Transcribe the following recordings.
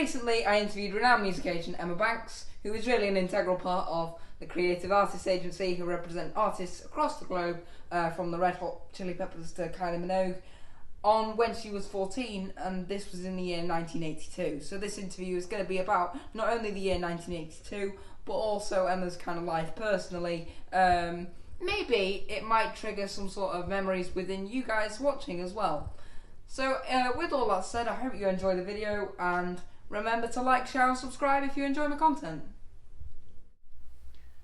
recently I interviewed renowned music agent Emma Banks, who is really an integral part of the Creative Artists Agency, who represent artists across the globe, from the Red Hot Chili Peppers to Kylie Minogue, on when she was 14, and this was in the year 1982. So this interview is going to be about not only the year 1982, but also Emma's kind of life personally. Maybe it might trigger some sort of memories within you guys watching as well. So with all that said, I hope you enjoy the video, and remember to like, share and subscribe if you enjoy my content.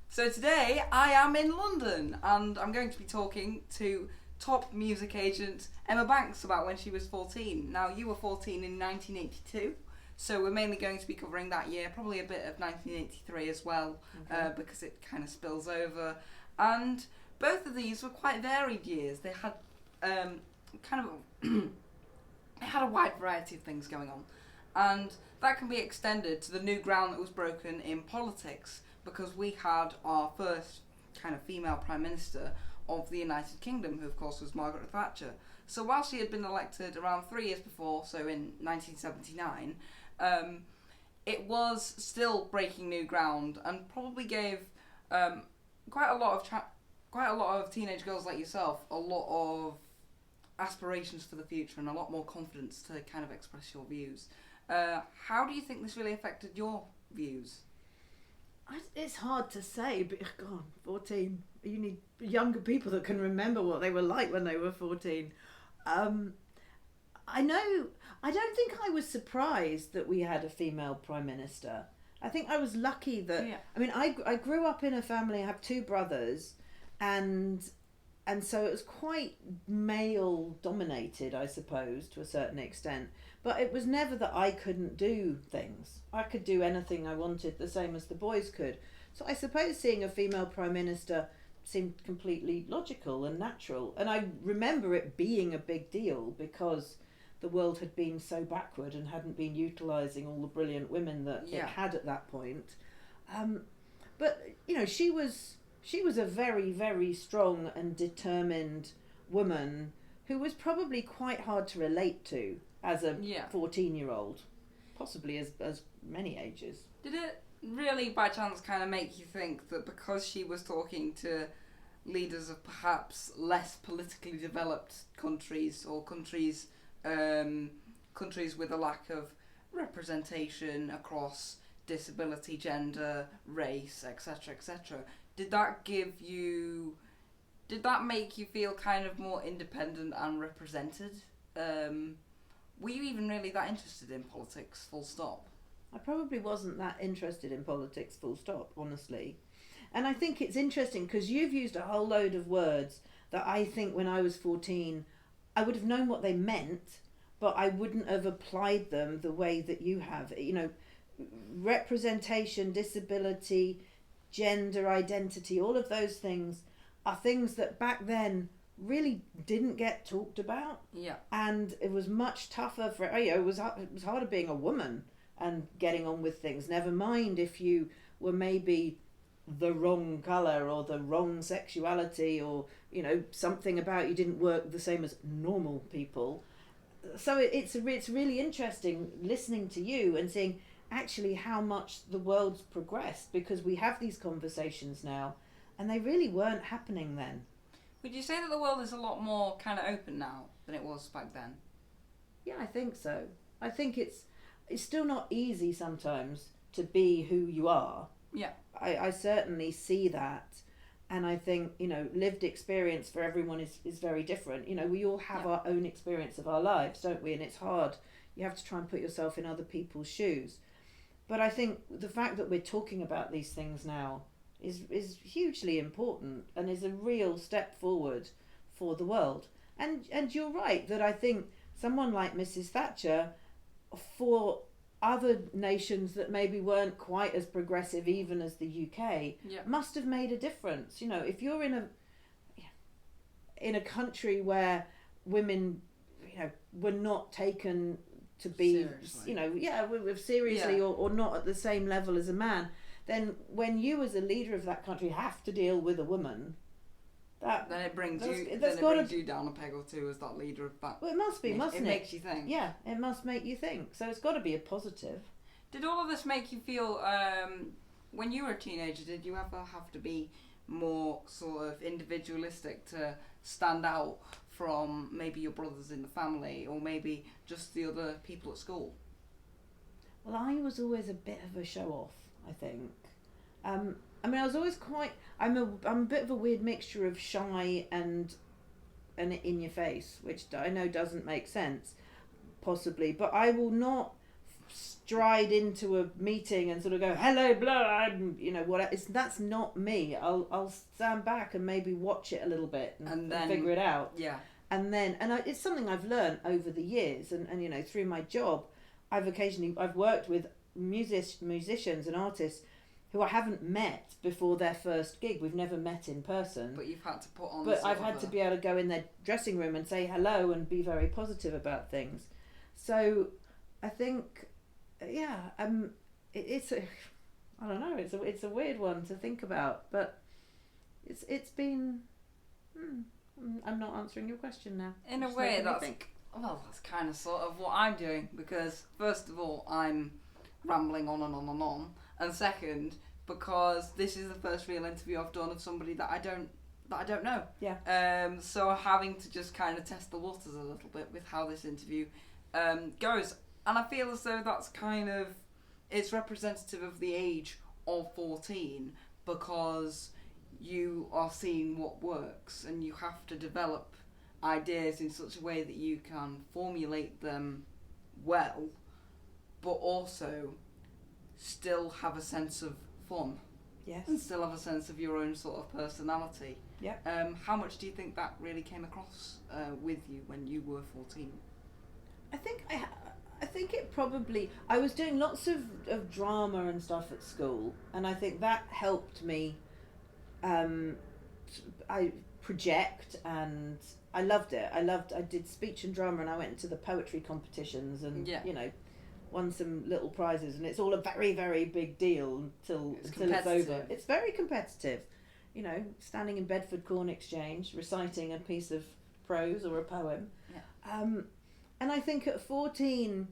So today I am in London, and I'm going to be talking to top music agent Emma Banks about when she was 14. Now, you were 14 in 1982, so we're mainly going to be covering that year, probably a bit of 1983 as well, because it kind of spills over. And both of these were quite varied years. They had they had a wide variety of things going on, and that can be extended to the new ground that was broken in politics, because we had our first kind of female Prime Minister of the United Kingdom, who of course was Margaret Thatcher. So while she had been elected around 3 years before, so in 1979, it was still breaking new ground, and probably gave quite a lot of teenage girls like yourself a lot of aspirations for the future and a lot more confidence to kind of express your views. How do you think this really affected your views? It's hard to say, but God, 14. You need younger people that can remember what they were like when they were 14. I don't think I was surprised that we had a female Prime Minister. I think I was lucky that, I mean, I grew up in a family, I have 2 brothers, and so it was quite male dominated, I suppose, to a certain extent. But it was never that I couldn't do things. I could do anything I wanted, the same as the boys could. So I suppose seeing a female Prime Minister seemed completely logical and natural. And I remember it being a big deal because the world had been so backward and hadn't been utilising all the brilliant women that it had at that point. But, you know, she was a very, very strong and determined woman who was probably quite hard to relate to as a 14-year-old, possibly as many ages. Did it really, by chance, kind of make you think that because she was talking to leaders of perhaps less politically developed countries, or countries with a lack of representation across disability, gender, race, etc., etc., did that make you feel kind of more independent and represented? Were you even really that interested in politics, full stop? I probably wasn't that interested in politics, full stop, honestly. And I think it's interesting because you've used a whole load of words that I think when I was 14, I would have known what they meant, but I wouldn't have applied them the way that you have. You know, representation, disability, gender identity, all of those things are things that back then really didn't get talked about. Yeah. And it was much tougher for, it was harder being a woman and getting on with things. Never mind if you were maybe the wrong colour or the wrong sexuality, or, you know, something about you didn't work the same as normal people. So it's really interesting listening to you and seeing actually how much the world's progressed, because we have these conversations now and they really weren't happening then. Would you say that the world is a lot more kind of open now than it was back then? Yeah, I think so. I think it's still not easy sometimes to be who you are. Yeah. I certainly see that, and I think, you know, lived experience for everyone is very different. You know, we all have our own experience of our lives, don't we? And it's hard. You have to try and put yourself in other people's shoes. But I think the fact that we're talking about these things now is hugely important and is a real step forward for the world. And you're right that I think someone like Mrs. Thatcher, for other nations that maybe weren't quite as progressive even as the UK, must have made a difference. You know, if you're in a country where women, you know, were not taken to be seriously. Seriously or not at the same level as a man, then when you as a leader of that country have to deal with a woman, then it brings you down a peg or two as that leader of that. Well, it must be, mustn't it? It makes you think. Yeah, it must make you think. So it's got to be a positive. Did all of this make you feel, when you were a teenager, did you ever have to be more sort of individualistic to stand out from maybe your brothers in the family or maybe just the other people at school? Well, I was always a bit of a show-off, I think. I mean, I was always quite... I'm a bit of a weird mixture of shy and in your face, which I know doesn't make sense, possibly, but I will not stride into a meeting and sort of go, hello, blah, I'm, you know, what? That's not me. I'll stand back and maybe watch it a little bit and then figure it out. Yeah. And then, it's something I've learned over the years, and you know, through my job, I've worked with musicians and artists who I haven't met before their first gig. We've never met in person. But you've had to put on. But I've had to be able to go in their dressing room and say hello and be very positive about things. So I think, yeah, it's a, I don't know, it's a weird one to think about, but it's been. I'm not answering your question now. In a way, that's kind of sort of what I'm doing, because first of all, I'm rambling on and on and on, and second, because this is the first real interview I've done of somebody that I don't know. Yeah. So having to just kind of test the waters a little bit with how this interview goes, and I feel as though that's kind of, it's representative of the age of 14, because you are seeing what works and you have to develop ideas in such a way that you can formulate them well, but also still have a sense of fun. Yes. And still have a sense of your own sort of personality. Yeah. How much do you think that really came across with you when you were 14? I think it probably... I was doing lots of drama and stuff at school, and I think that helped me I project, and I loved it. I did speech and drama, and I went into the poetry competitions and, you know, won some little prizes, and it's all a very, very big deal until it's over. It's very competitive. You know, standing in Bedford Corn Exchange, reciting a piece of prose or a poem. Yeah. And I think at 14,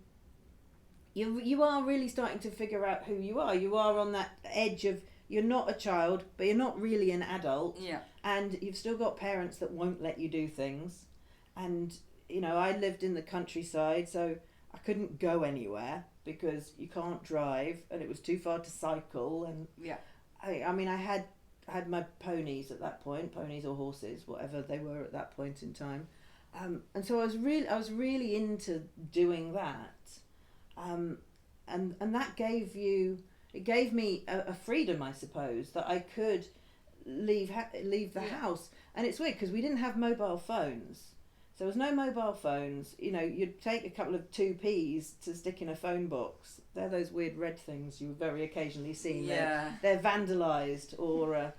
you are really starting to figure out who you are. You are on that edge of, you're not a child, but you're not really an adult. Yeah. And you've still got parents that won't let you do things. And, you know, I lived in the countryside, so I couldn't go anywhere because you can't drive, and it was too far to cycle. And yeah, I mean, I had my ponies at that point, ponies or horses, whatever they were at that point in time. And so I was really into doing that. And that gave me a freedom, I suppose, that I could leave the house. And it's weird because we didn't have mobile phones. So there was no mobile phones. You know, you'd take a couple of 2p's to stick in a phone box. They're those weird red things you very occasionally see. Yeah. They're vandalised or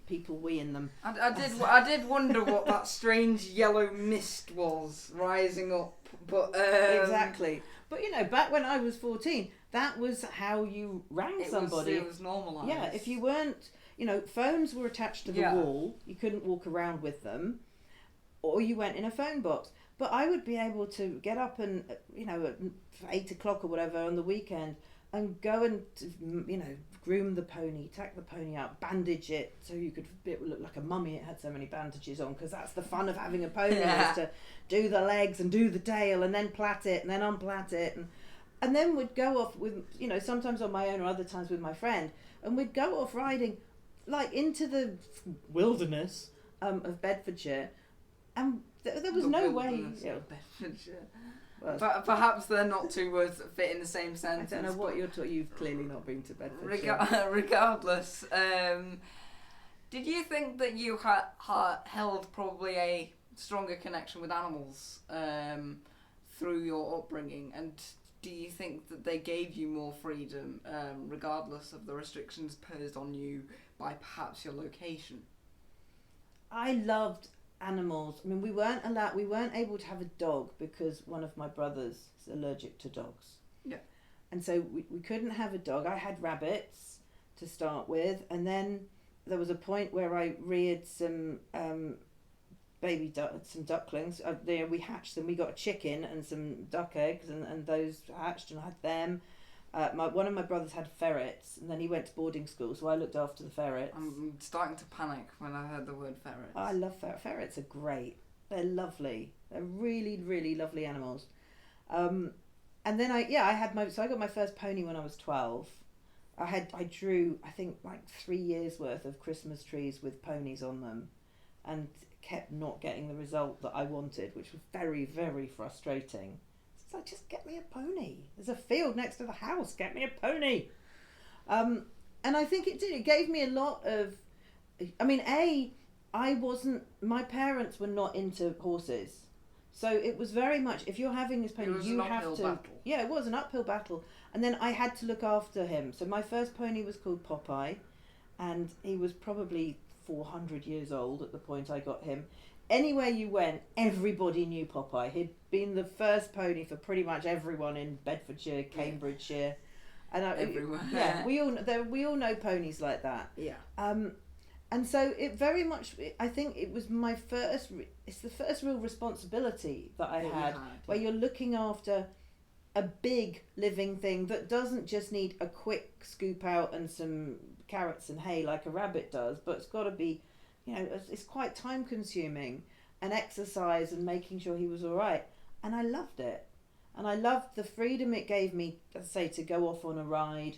people wee in them. I did wonder what that strange yellow mist was rising up. But exactly. But, you know, back when I was 14, that was how you rang somebody. It was normalised. Yeah, if you weren't, you know, phones were attached to the wall. You couldn't walk around with them. Or you went in a phone box. But I would be able to get up and, you know, at 8 o'clock or whatever on the weekend and go and, you know, groom the pony, tack the pony out, bandage it so it would look like a mummy. It had so many bandages on, because that's the fun of having a pony, is to do the legs and do the tail and then plait it and then unplait it. And then we'd go off with, you know, sometimes on my own or other times with my friend, and we'd go off riding like into the wilderness of Bedfordshire. And there was no way. But perhaps they're not two words that fit in the same sentence. I don't know what you've clearly not been to Bedfordshire. Regardless, did you think that you held probably a stronger connection with animals through your upbringing, and do you think that they gave you more freedom regardless of the restrictions posed on you by perhaps your location? I loved animals. I mean, we weren't able to have a dog because one of my brothers is allergic to dogs. Yeah. And so we couldn't have a dog. I had rabbits to start with, and then there was a point where I reared some some ducklings. We hatched them. We got a chicken and some duck eggs, and those hatched, and I had them. One of my brothers had ferrets, and then he went to boarding school, so I looked after the ferrets. I'm starting to panic when I heard the word ferrets. Oh, I love ferrets. Ferrets are great. They're lovely. They're really, really lovely animals. And then I got my first pony when I was 12. I drew, I think, like 3 years worth of Christmas trees with ponies on them, and kept not getting the result that I wanted, which was very, very frustrating. It's like, just get me a pony. There's a field next to the house. Get me a pony. And I think it did. It gave me a lot of. I mean, my parents were not into horses, so it was very much, if you're having this pony, you have to. Battle. Yeah, it was an uphill battle, and then I had to look after him. So my first pony was called Popeye, and he was probably 400 years old at the point I got him. Anywhere you went, everybody knew Popeye. He'd been the first pony for pretty much everyone in Bedfordshire, Cambridgeshire, and everywhere. Yeah, we all know ponies like that. Yeah. And so it very much, I think it was my first. It's the first real responsibility that I had, where you're looking after a big living thing that doesn't just need a quick scoop out and some carrots and hay like a rabbit does, but it's got to be, it's quite time consuming, and exercise and making sure he was all right. And I loved it, and I loved the freedom it gave me, as I say, to go off on a ride.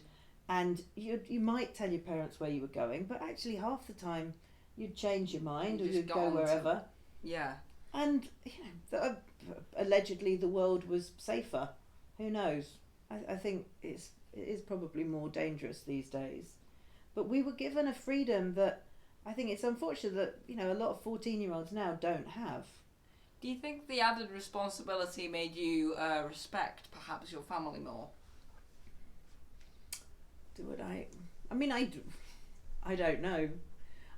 And you might tell your parents where you were going, but actually half the time you'd change your mind, or you'd go wherever. Yeah. And allegedly the world was safer. Who knows? I think it is probably more dangerous these days. But we were given a freedom that I think it's unfortunate that a lot of 14-year-olds now don't have. Do you think the added responsibility made you respect perhaps your family more? I don't know.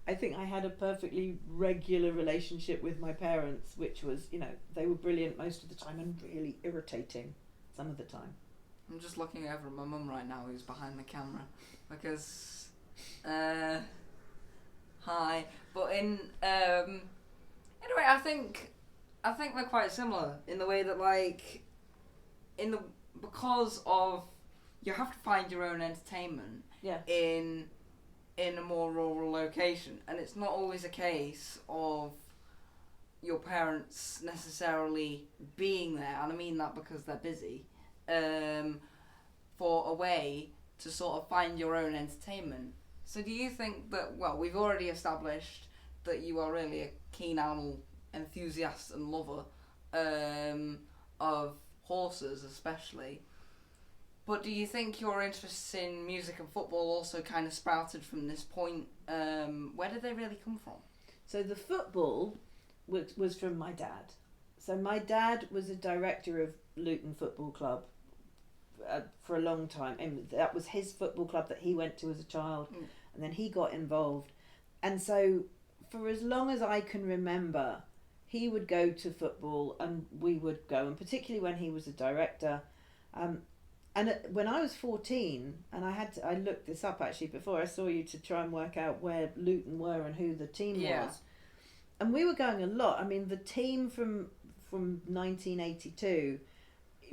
I think I had a perfectly regular relationship with my parents, which was, they were brilliant most of the time and really irritating some of the time. I'm just looking over at my mum right now, who's behind the camera, because, hi. But anyway, I think they're quite similar in the way that, like, because of, you have to find your own entertainment in a more rural location, and it's not always a case of your parents necessarily being there, and I mean that because they're busy, for a way to sort of find your own entertainment. So do you think that, well, we've already established that you are really a keen animal enthusiast and lover of horses especially, but do you think your interest in music and football also kind of sprouted from this point? Where did they really come from? So the football was from my dad. So my dad was a director of Luton Football Club for a long time. And that was his football club that he went to as a child. And then he got involved. And so for as long as I can remember, he would go to football and we would go. And particularly when he was a director. And when I was 14, and I looked this up actually before I saw you to try and work out where Luton were and who the team was. And we were going a lot. I mean, the team from 1982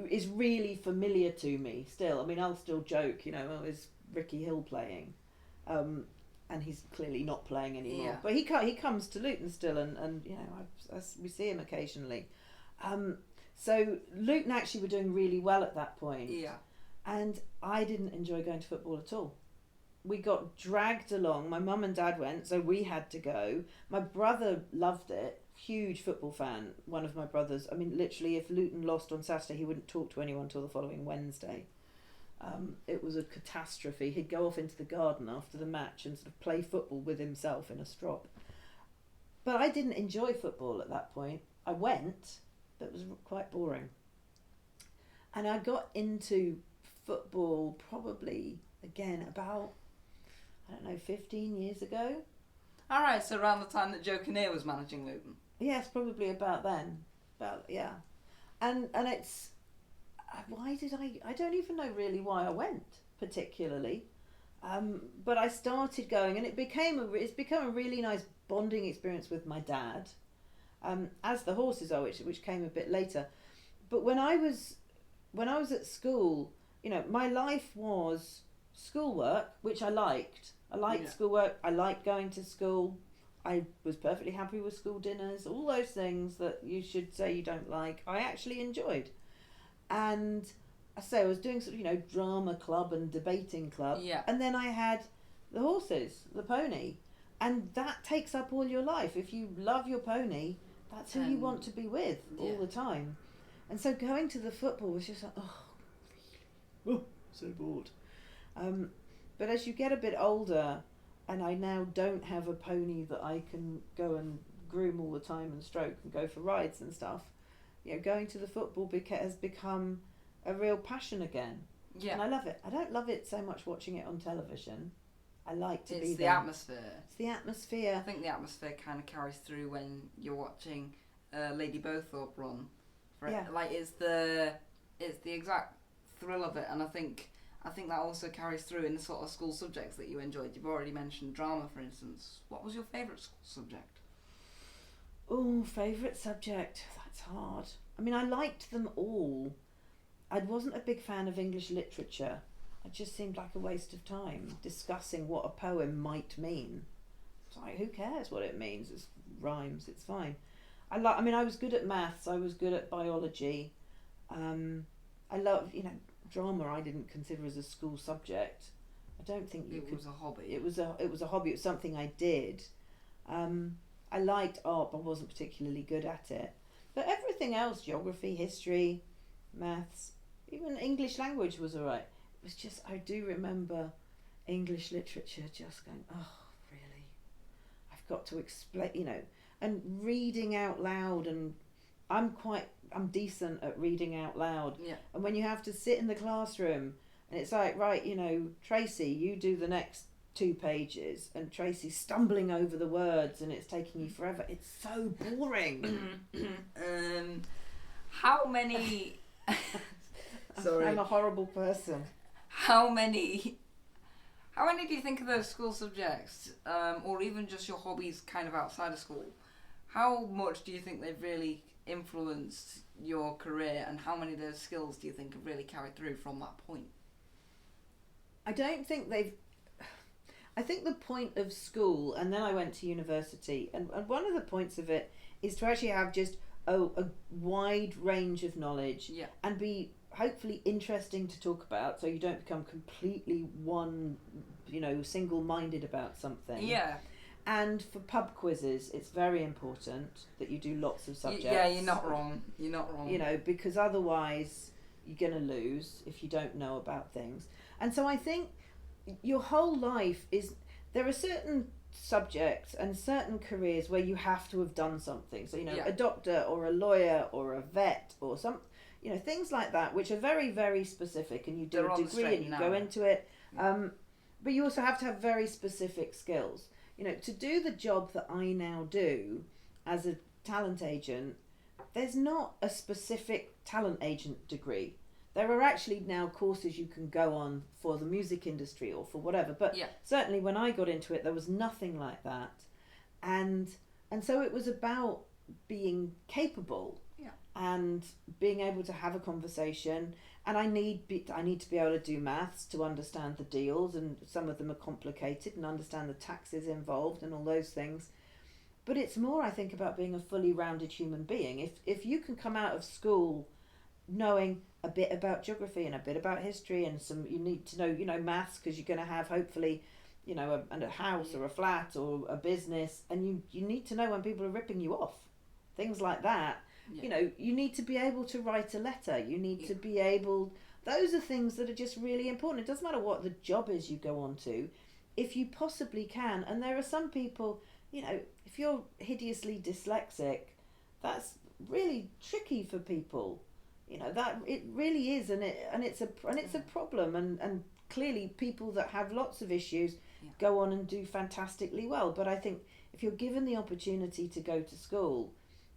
is really familiar to me still. I mean, I'll still joke, is Ricky Hill playing? And he's clearly not playing anymore. Yeah. But he comes to Luton still, and we see him occasionally. So Luton actually were doing really well at that point. Yeah. And I didn't enjoy going to football at all. We got dragged along. My mum and dad went, so we had to go. My brother loved it. Huge football fan, one of my brothers. I mean, literally, if Luton lost on Saturday, he wouldn't talk to anyone till the following Wednesday. It was a catastrophe. He'd go off into the garden after the match and sort of play football with himself in a strop. But I didn't enjoy football at that point. I went, but it was quite boring. And I got into football probably, again, about, 15 years ago. Alright, so around the time that Joe Kinnear was managing Luton. Yes, probably about then. And it's, I don't even know really why I went, particularly. But I started going, and it's become a really nice bonding experience with my dad, as the horses are, which came a bit later. But when I was at school, my life was schoolwork, which I liked. I liked Yeah. schoolwork. I liked going to school. I was perfectly happy with school dinners. All those things that you should say you don't like, I actually enjoyed. And I was doing sort of, drama club and debating club. Yeah. And then I had the horses, the pony. And that takes up all your life. If you love your pony, that's who you want to be with all the time. And so going to the football was just like, oh, really? Oh, so bored. But as you get a bit older, and I now don't have a pony that I can go and groom all the time and stroke and go for rides and stuff, going to the football has become a real passion again. Yeah. And I love it. I don't love it so much watching it on television. I like to be there. It's the atmosphere. It's the atmosphere. I think the atmosphere kind of carries through when you're watching Lady Bowthorpe run. Like it's the exact thrill of it, and I think that also carries through in the sort of school subjects that you enjoyed. You've already mentioned drama, for instance. What was your favourite school subject? Oh, favourite subject? That's hard. I mean, I liked them all. I wasn't a big fan of English literature. It just seemed like a waste of time discussing what a poem might mean. It's like, who cares what it means? It rhymes, it's fine. I was good at maths, I was good at biology. I love, drama I didn't consider as a school subject. I don't think it was a hobby. It was a hobby, it was something I did. I liked art, but wasn't particularly good at it. But everything else, geography, history, maths, even English language was alright. It was just, I do remember English literature just going, oh, really? I've got to explain, and reading out loud, and I'm decent at reading out loud. Yeah. And when you have to sit in the classroom, and it's like, right, Tracy, you do the next 2 pages, and Tracy's stumbling over the words, and it's taking you forever. It's so boring. How many... Sorry. I'm a horrible person. How many do you think of those school subjects, or even just your hobbies kind of outside of school, how much do you think they've really influenced your career, and how many of those skills do you think have really carried through from that point? I don't think they've... I think the point of school, and then I went to university, and one of the points of it is to actually have just a wide range of knowledge, and be hopefully interesting to talk about, so you don't become completely single-minded about something. Yeah. And for pub quizzes, it's very important that you do lots of subjects. Yeah, you're not wrong. Because otherwise you're going to lose if you don't know about things. And so I think your whole life there are certain subjects and certain careers where you have to have done something. So, a doctor or a lawyer or a vet or things like that, which are very, very specific, and you do a degree and you go into it. But you also have to have very specific skills. To do the job that I now do as a talent agent, there's not a specific talent agent degree. There are actually now courses you can go on for the music industry or for whatever. But certainly when I got into it, there was nothing like that. And so it was about being capable and being able to have a conversation. And I need to be able to do maths to understand the deals, and some of them are complicated, and understand the taxes involved and all those things. But it's more, I think, about being a fully rounded human being. If you can come out of school knowing a bit about geography and a bit about history, and you need to know, maths, because you're going to have hopefully, a house or a flat or a business, and you need to know when people are ripping you off, things like that. You need to be able to write a letter. You need to be able... Those are things that are just really important. It doesn't matter what the job is you go on to, if you possibly can. And there are some people, if you're hideously dyslexic, that's really tricky for people. That it really is, and it's a problem. And clearly people that have lots of issues go on and do fantastically well. But I think if you're given the opportunity to go to school,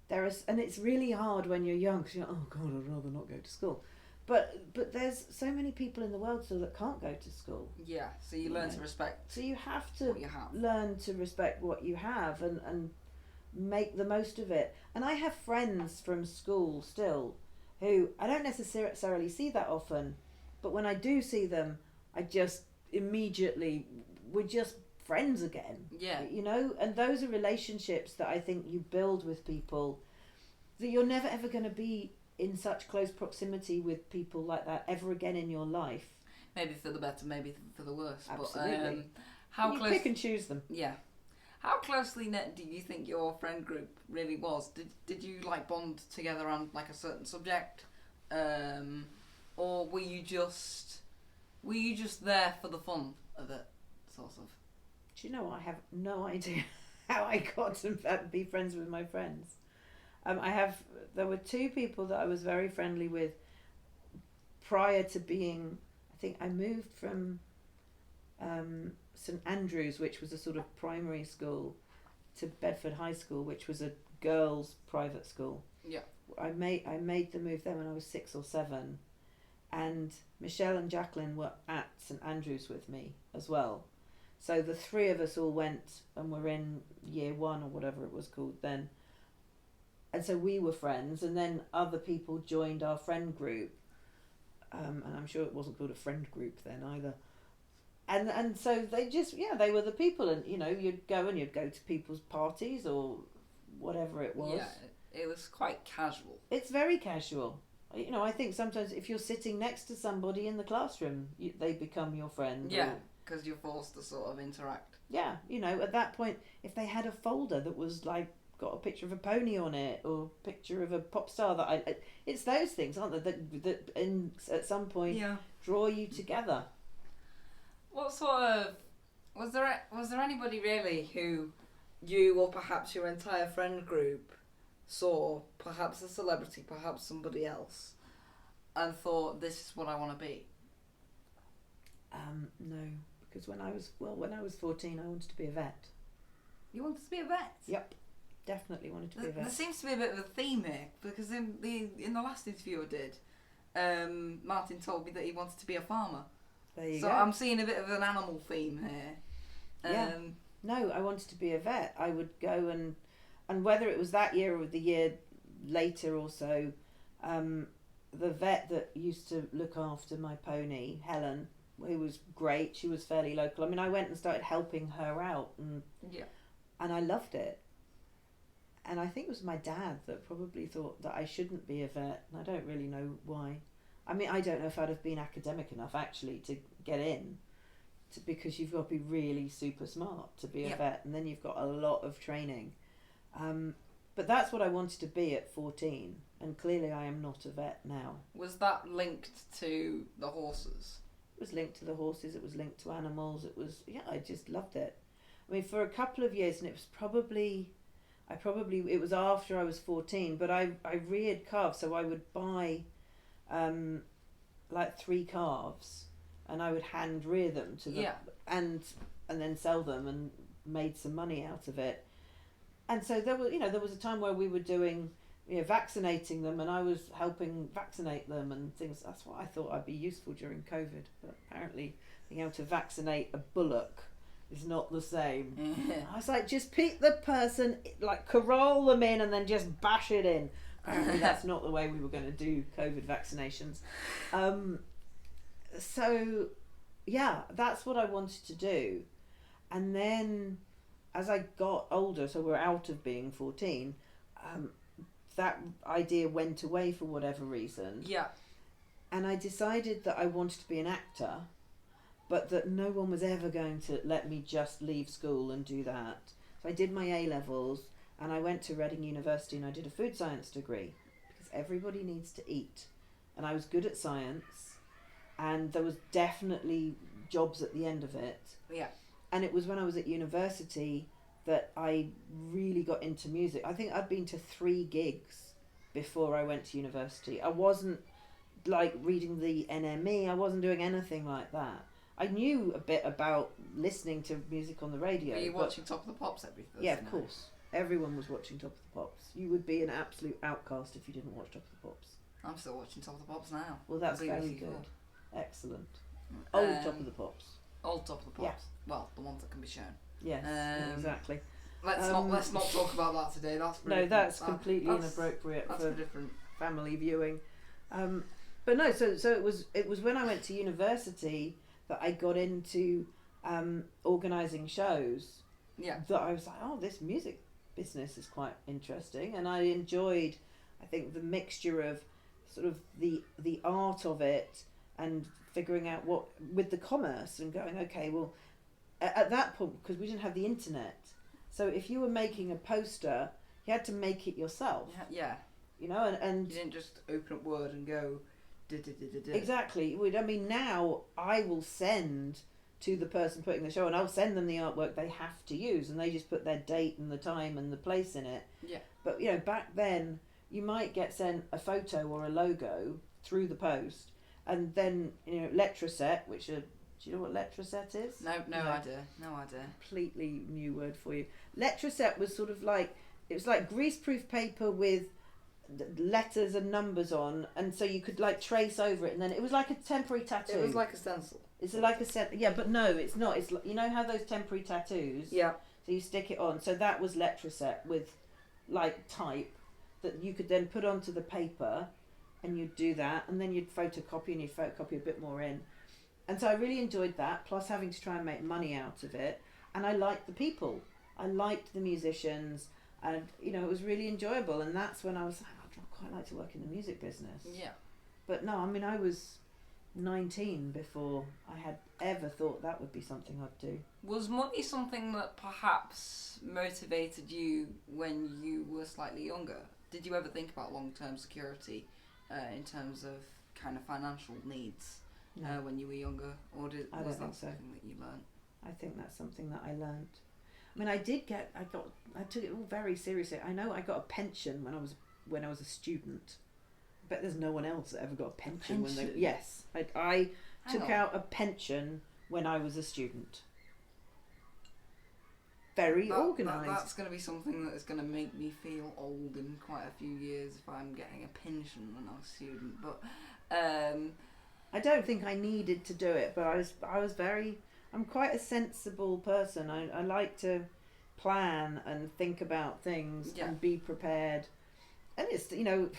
and it's really hard when you're young, because you're like, oh God, I'd rather not go to school. But there's so many people in the world still that can't go to school. Yeah, so you learn to respect. So you have to learn to respect what you have and make the most of it. And I have friends from school still who I don't necessarily see that often, but when I do see them, I just immediately, we're just friends again. Yeah. You know, and those are relationships that I think you build with people that you're never ever going to be in such close proximity with people like that ever again in your life. Maybe for the better, maybe for the worse. Absolutely. But, you pick and choose them. Yeah. How closely knit do you think your friend group really was? Did you like bond together on like a certain subject, or were you just there for the fun of it, sort of? Do you know, I have no idea how I got to be friends with my friends. There were two people that I was very friendly with prior to being, I think I moved from St Andrews, which was a sort of primary school, to Bedford High School, which was a girls' private school. Yeah. I made the move there when I was 6 or 7, and Michelle and Jacqueline were at St Andrews with me as well. So the three of us all went and were in year 1 or whatever it was called then. And so we were friends, and then other people joined our friend group. And I'm sure it wasn't called a friend group then either. And so they just, they were the people, and you know, you'd go to people's parties or whatever it was. Yeah, it was quite casual. It's very casual. You know, I think sometimes if you're sitting next to somebody in the classroom, they become your friend. Yeah, because you're forced to sort of interact. Yeah, you know, at that point, if they had a folder that was like got a picture of a pony on it or a picture of a pop star it's those things, aren't they, that at some point draw you together. What sort of was there anybody really who you or perhaps your entire friend group saw, perhaps a celebrity, perhaps somebody else, and thought, this is what I want to be? No, because when I was 14, I wanted to be a vet. You wanted to be a vet? Yep. Definitely wanted to be a vet. There seems to be a bit of a theme here, because in the last interview I did, Martin told me that he wanted to be a farmer. There you go. So I'm seeing a bit of an animal theme here. No, I wanted to be a vet. I would go and whether it was that year or the year later or so, the vet that used to look after my pony, Helen, who was great, she was fairly local. I mean, I went and started helping her out, and I loved it. And I think it was my dad that probably thought that I shouldn't be a vet, and I don't really know why. I mean, I don't know if I'd have been academic enough actually to get in, because you've got to be really super smart to be a vet, and then you've got a lot of training. But that's what I wanted to be at 14, and clearly I am not a vet now. Was that linked to the horses? It was linked to the horses, it was linked to animals, I just loved it. I mean, for a couple of years, and it was it was after I was 14, but I reared calves, so I would buy like 3 calves, and I would hand rear them to them, and then sell them, and made some money out of it. And so there was a time where we were doing, vaccinating them, and I was helping vaccinate them and things. That's what I thought I'd be useful during COVID, but apparently being able to vaccinate a bullock is not the same. I was like, just pick the person, like corral them in, and then just bash it in. Apparently that's not the way we were going to do COVID vaccinations. So that's what I wanted to do. And then as I got older, so we're out of being 14, that idea went away for whatever reason. Yeah. And I decided that I wanted to be an actor, but that no one was ever going to let me just leave school and do that. So I did my A-levels, and I went to Reading University, and I did a food science degree, because everybody needs to eat. And I was good at science, and there was definitely jobs at the end of it. Yeah. And it was when I was at university that I really got into music. I think I'd been to 3 gigs before I went to university. I wasn't like reading the NME, I wasn't doing anything like that. I knew a bit about listening to music on the radio. Were you watching Top of the Pops every Thursday night? Yeah, of course. Everyone was watching Top of the Pops. You would be an absolute outcast if you didn't watch Top of the Pops. I'm still watching Top of the Pops now. Well, that's very good. Excellent. Old Top of the Pops. Old Top of the Pops. Yeah. Well, the ones that can be shown. Yes, exactly. Let's not talk about that today. That's completely inappropriate for different family viewing. But no, so it was when I went to university that I got into organising shows. Yeah. That I was like, oh, this music business is quite interesting, and I enjoyed, I think, the mixture of sort of the art of it and figuring out what with the commerce and going, okay, well, at that point, because we didn't have the internet, so if you were making a poster, you had to make it yourself. Yeah. You know, and you didn't just open up Word and go. Exactly. I mean, now I will send to the person putting the show, and I'll send them the artwork they have to use, and they just put their date and the time and the place in it. Yeah. But you know, back then you might get sent a photo or a logo through the post, and then you know, Letraset, which are, do you know what Letraset is? No idea. Completely new word for you. Letraset was sort of like, it was like greaseproof paper with letters and numbers on, and so you could like trace over it, and then it was like a temporary tattoo. It was like a stencil. It's like a set, yeah, but no, it's not. It's, you know how those temporary tattoos? Yeah. So you stick it on. So that was Letraset with like type that you could then put onto the paper, and you'd do that, and then you'd photocopy and you'd photocopy a bit more in. And so I really enjoyed that, plus having to try and make money out of it. And I liked the people. I liked the musicians, and you know, it was really enjoyable. And that's when I was like, I'd quite like to work in the music business. Yeah. But no, I mean, I was 19 before I had ever thought that would be something I'd do. Was money something that perhaps motivated you when you were slightly younger? Did you ever think about long-term security in terms of kind of financial needs when you were younger, or was that something that you learned? I think that's something that I learned. I mean, I took it all very seriously. I know I got a pension when I was a student. I bet there's no one else that ever got a pension. Yes, I took out a pension when I was a student. Very organised. That's going to be something that is going to make me feel old in quite a few years if I'm getting a pension when I was a student. But I don't think I needed to do it, but I'm quite a sensible person. I like to plan and think about things and be prepared. And it's, you know,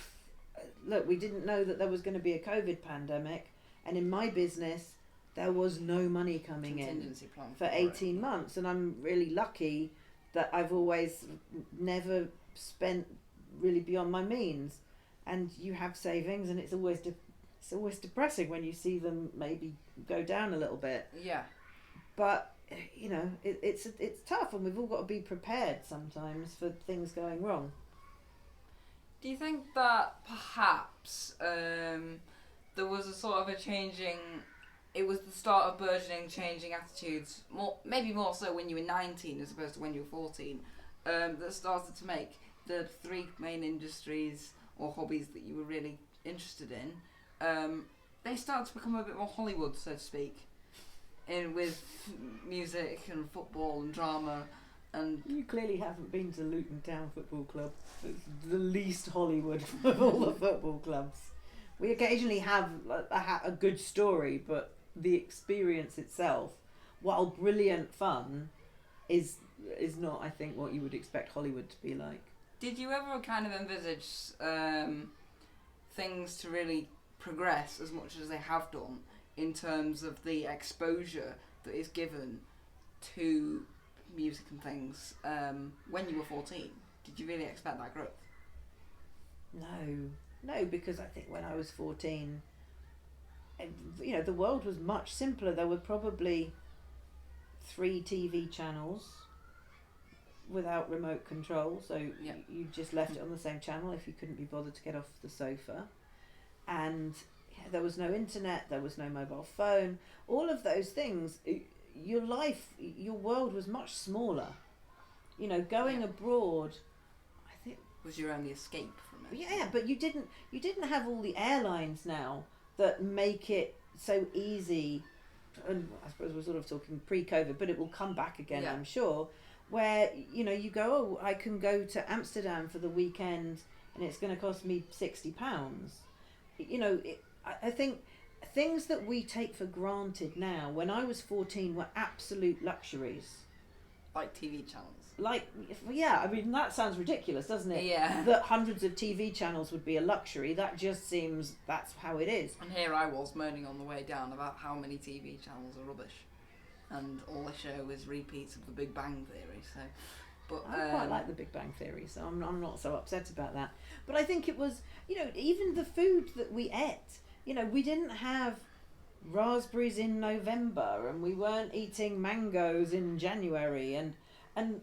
look, we didn't know that there was going to be a COVID pandemic, and in my business there was no money coming in for 18 months, and I'm really lucky that I've always never spent really beyond my means. And you have savings, and it's always depressing when you see them maybe go down a little bit. Yeah. But you know, it's tough, and we've all got to be prepared sometimes for things going wrong. Do you think that perhaps there was a sort of a changing... It was the start of burgeoning, changing attitudes, maybe more so when you were 19 as opposed to when you were 14, that started to make the three main industries or hobbies that you were really interested in, they started to become a bit more Hollywood, so to speak, with music and football and drama. And you clearly haven't been to Luton Town Football Club. It's the least Hollywood of all the football clubs. We occasionally have a good story, but the experience itself, while brilliant fun, is not, I think, what you would expect Hollywood to be like. Did you ever kind of envisage things to really progress as much as they have done in terms of the exposure that is given to music and things when you were 14? Did you really expect that growth? No, because I think when I was 14, you know, the world was much simpler. There were probably 3 TV channels without remote control, so you just left it on the same channel if you couldn't be bothered to get off the sofa. And there was no internet, there was no mobile phone, all of those things. Your life, your world was much smaller. You know, going abroad, I think, was your only escape from it. Yeah, but you didn't have all the airlines now that make it so easy. And I suppose we're sort of talking pre-COVID, but it will come back again, I'm sure. Where, you know, you go, oh, I can go to Amsterdam for the weekend, and it's going to cost me £60. You know, I think things that we take for granted now, when I was 14, were absolute luxuries. Like TV channels. I mean, that sounds ridiculous, doesn't it? Yeah. That hundreds of TV channels would be a luxury. That just seems that's how it is. And here I was moaning on the way down about how many TV channels are rubbish, and all they show is repeats of The Big Bang Theory. So, but I quite like The Big Bang Theory, so I'm not so upset about that. But I think it was, even the food that we ate. We didn't have raspberries in November, and we weren't eating mangoes in January, and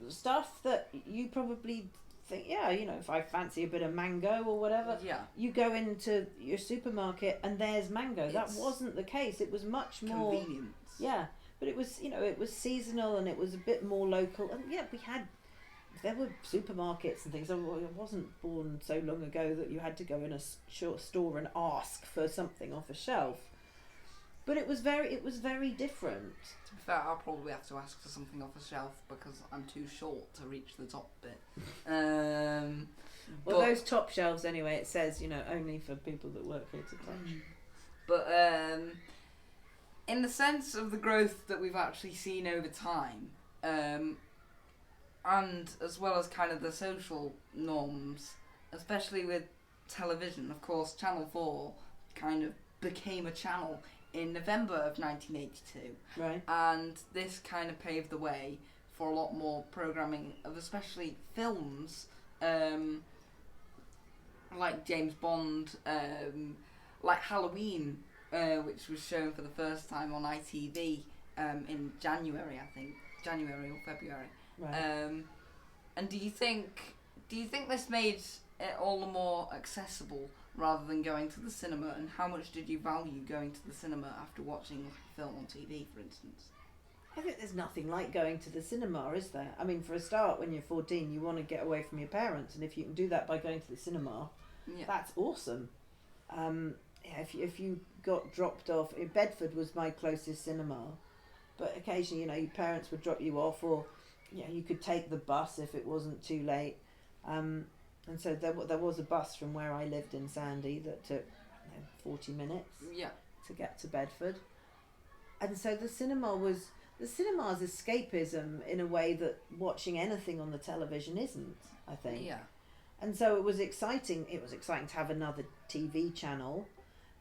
stuff that you probably think, if I fancy a bit of mango or whatever, you go into your supermarket and there's mango. That wasn't the case. It was much more convenience. Yeah, but it was it was seasonal, and it was a bit more local, and there were supermarkets and things. I wasn't born so long ago that you had to go in a store and ask for something off a shelf. But it was very different. To be fair, I'll probably have to ask for something off a shelf because I'm too short to reach the top bit. Well, those top shelves anyway, it says, only for people that work here to touch. But in the sense of the growth that we've actually seen over time, and as well as kind of the social norms, especially with television, of course, Channel 4 kind of became a channel in November of 1982. Right. And this kind of paved the way for a lot more programming of especially films, like James Bond, like Halloween, which was shown for the first time on ITV in January, I think. January or February. Right. And do you think this made it all the more accessible rather than going to the cinema? And how much did you value going to the cinema after watching a film on TV, for instance? I think there's nothing like going to the cinema, is there? I mean, for a start, when you're 14, you want to get away from your parents, and if you can do that by going to the cinema, that's awesome. If you got dropped off, Bedford was my closest cinema, but occasionally, your parents would drop you off, or you could take the bus if it wasn't too late. And so there was a bus from where I lived in Sandy that took 40 minutes to get to Bedford. And so the cinema's escapism in a way that watching anything on the television isn't, I think. Yeah. And so it was exciting. It was exciting to have another TV channel.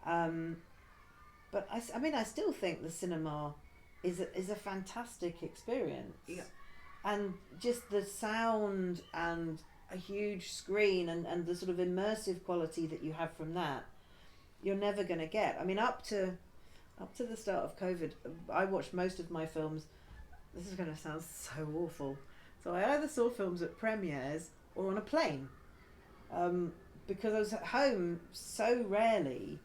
But I still think the cinema is a fantastic experience. Yeah. And just the sound and a huge screen and the sort of immersive quality that you have from that, you're never going to get. I mean, up to the start of COVID, I watched most of my films. This is going to sound so awful. So I either saw films at premieres or on a plane, because I was at home so rarely,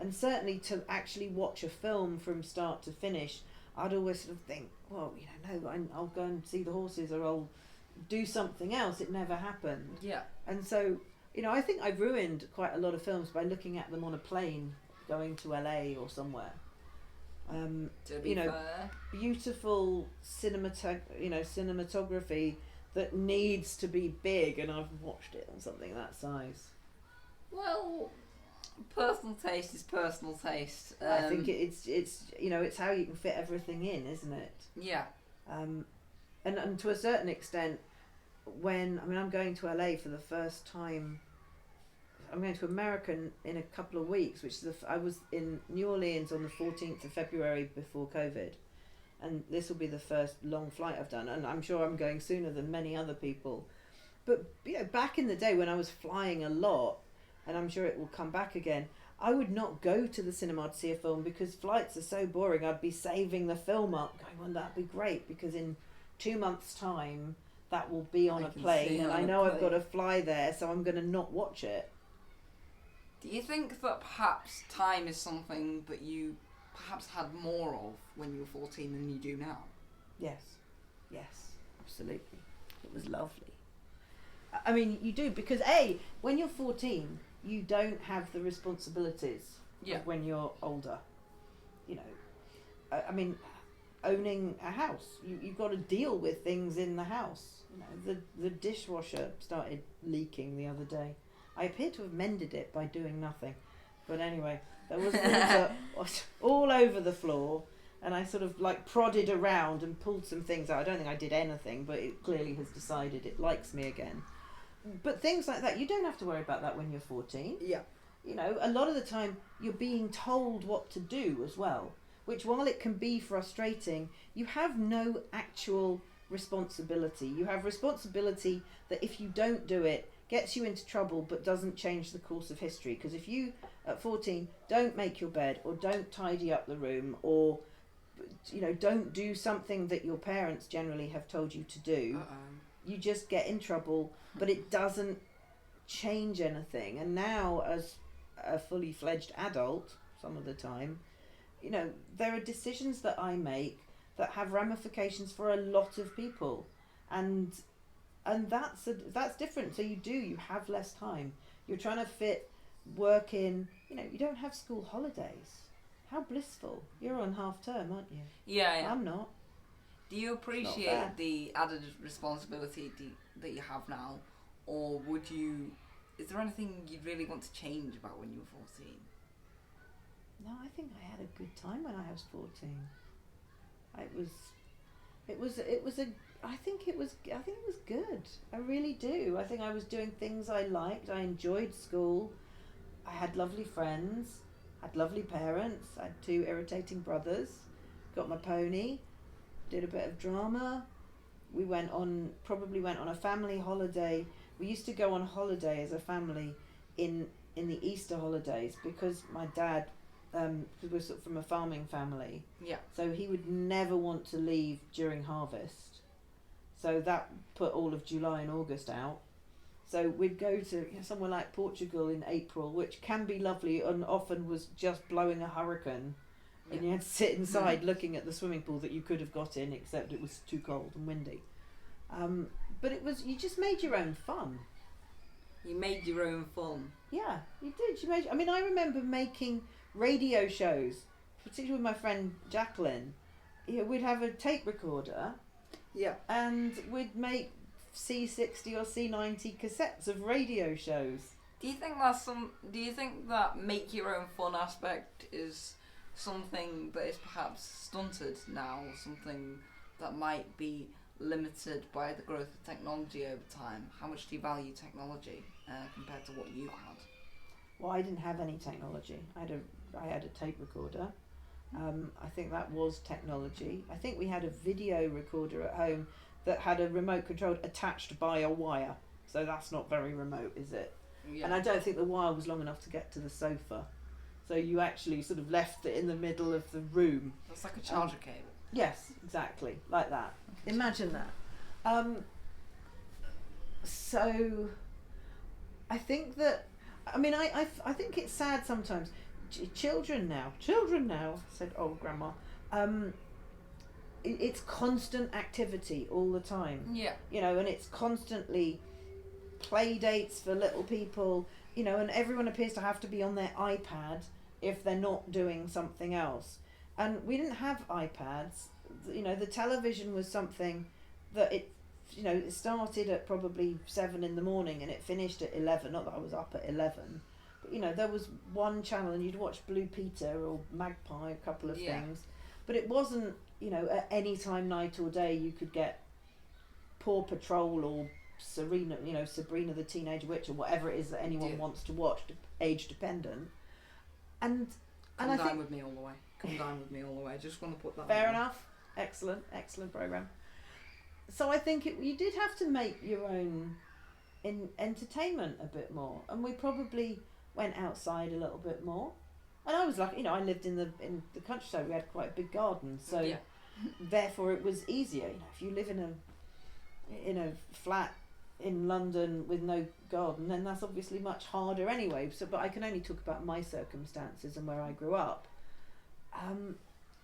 and certainly to actually watch a film from start to finish, I'd always sort of think, well, I'll go and see the horses, or I'll do something else. It never happened. Yeah. And so, I think I've ruined quite a lot of films by looking at them on a plane going to LA or somewhere. To be fair. Beautiful cinematography that needs to be big, and I've watched it on something that size. Well, personal taste is personal taste. I think it's how you can fit everything in, isn't it? Yeah. And to a certain extent, I'm going to LA for the first time. I'm going to America in a couple of weeks, I was in New Orleans on the 14th of February before COVID, and this will be the first long flight I've done, and I'm sure I'm going sooner than many other people. But back in the day when I was flying a lot, and I'm sure it will come back again, I would not go to the cinema to see a film because flights are so boring. I'd be saving the film up, going, well, that'd be great because in 2 months' time that will be on a plane, and I know I've got to fly there, so I'm going to not watch it. Do you think that perhaps time is something that you perhaps had more of when you were 14 than you do now? Yes, absolutely. It was lovely. I mean, you do, because when you're 14, you don't have the responsibilities of when you're older. I mean, owning a house, you've got to deal with things in the house. The dishwasher started leaking the other day. I appear to have mended it by doing nothing. But anyway, there was water all over the floor, and I sort of like prodded around and pulled some things out. I don't think I did anything, but it clearly has decided it likes me again. But things like that, you don't have to worry about that when you're 14. Yeah. You know, a lot of the time you're being told what to do as well, which while it can be frustrating, you have no actual responsibility. You have responsibility that if you don't do it, gets you into trouble but doesn't change the course of history. Because if you, at 14, don't make your bed or don't tidy up the room or, you know, don't do something that your parents generally have told you to do, you just get in trouble, but it doesn't change anything. And now, as a fully fledged adult, some of the time, you know, there are decisions that I make that have ramifications for a lot of people, and that's different. So you have less time. You're trying to fit work in. You know, you don't have school holidays. How blissful! You're on half term, aren't you? Yeah. I'm not. Do you appreciate the added responsibility that you have now, or would you? Is there anything you'd really want to change about when you were 14? No, I think I had a good time when I was 14. I think it was good. I really do. I think I was doing things I liked. I enjoyed school. I had lovely friends. Had lovely parents. I had 2 irritating brothers. Got my pony. Did a bit of drama. We went on a family holiday. We used to go on holiday as a family in the Easter holidays because my dad, because we're sort of from a farming family. Yeah. So he would never want to leave during harvest. So that put all of July and August out. So we'd go to somewhere like Portugal in April, which can be lovely and often was just blowing a hurricane. Yeah. And you had to sit inside looking at the swimming pool that you could have got in, except it was too cold and windy. But you just made your own fun. You made your own fun. Yeah, you did. I remember making radio shows, particularly with my friend Jacqueline. We'd have a tape recorder. Yeah. And we'd make C60 or C90 cassettes of radio shows. Do you think that make your own fun aspect is something that is perhaps stunted now, or something that might be limited by the growth of technology over time? How much do you value technology compared to what you had? Well, I didn't have any technology. I had a tape recorder. I think that was technology. I think we had a video recorder at home that had a remote control attached by a wire. So that's not very remote, is it? Yeah. And I don't think the wire was long enough to get to the sofa. So you actually sort of left it in the middle of the room. That's like a charger cable. Yes, exactly, like that. Imagine that. So I think that, I think it's sad sometimes. Children now, said old grandma, it's constant activity all the time. Yeah. And it's constantly play dates for little people, and everyone appears to have to be on their iPad if they're not doing something else. And we didn't have iPads. The television was something that it started at probably 7 in the morning and it finished at 11. Not that I was up at 11. But, there was one channel and you'd watch Blue Peter or Magpie, a couple of things. But it wasn't, at any time, night or day, you could get Paw Patrol or Sabrina the Teenage Witch or whatever it is that anyone wants to watch, age dependent. And Come Dine With Me All the Way. Come Dine With Me All the Way. Just want to put that Fair enough. Excellent programme. So I think you did have to make your own entertainment a bit more. And we probably went outside a little bit more. And I was lucky, I lived in the countryside. We had quite a big garden, so therefore it was easier. If you live in a flat in London with no garden, then that's obviously much harder anyway. But I can only talk about my circumstances and where I grew up.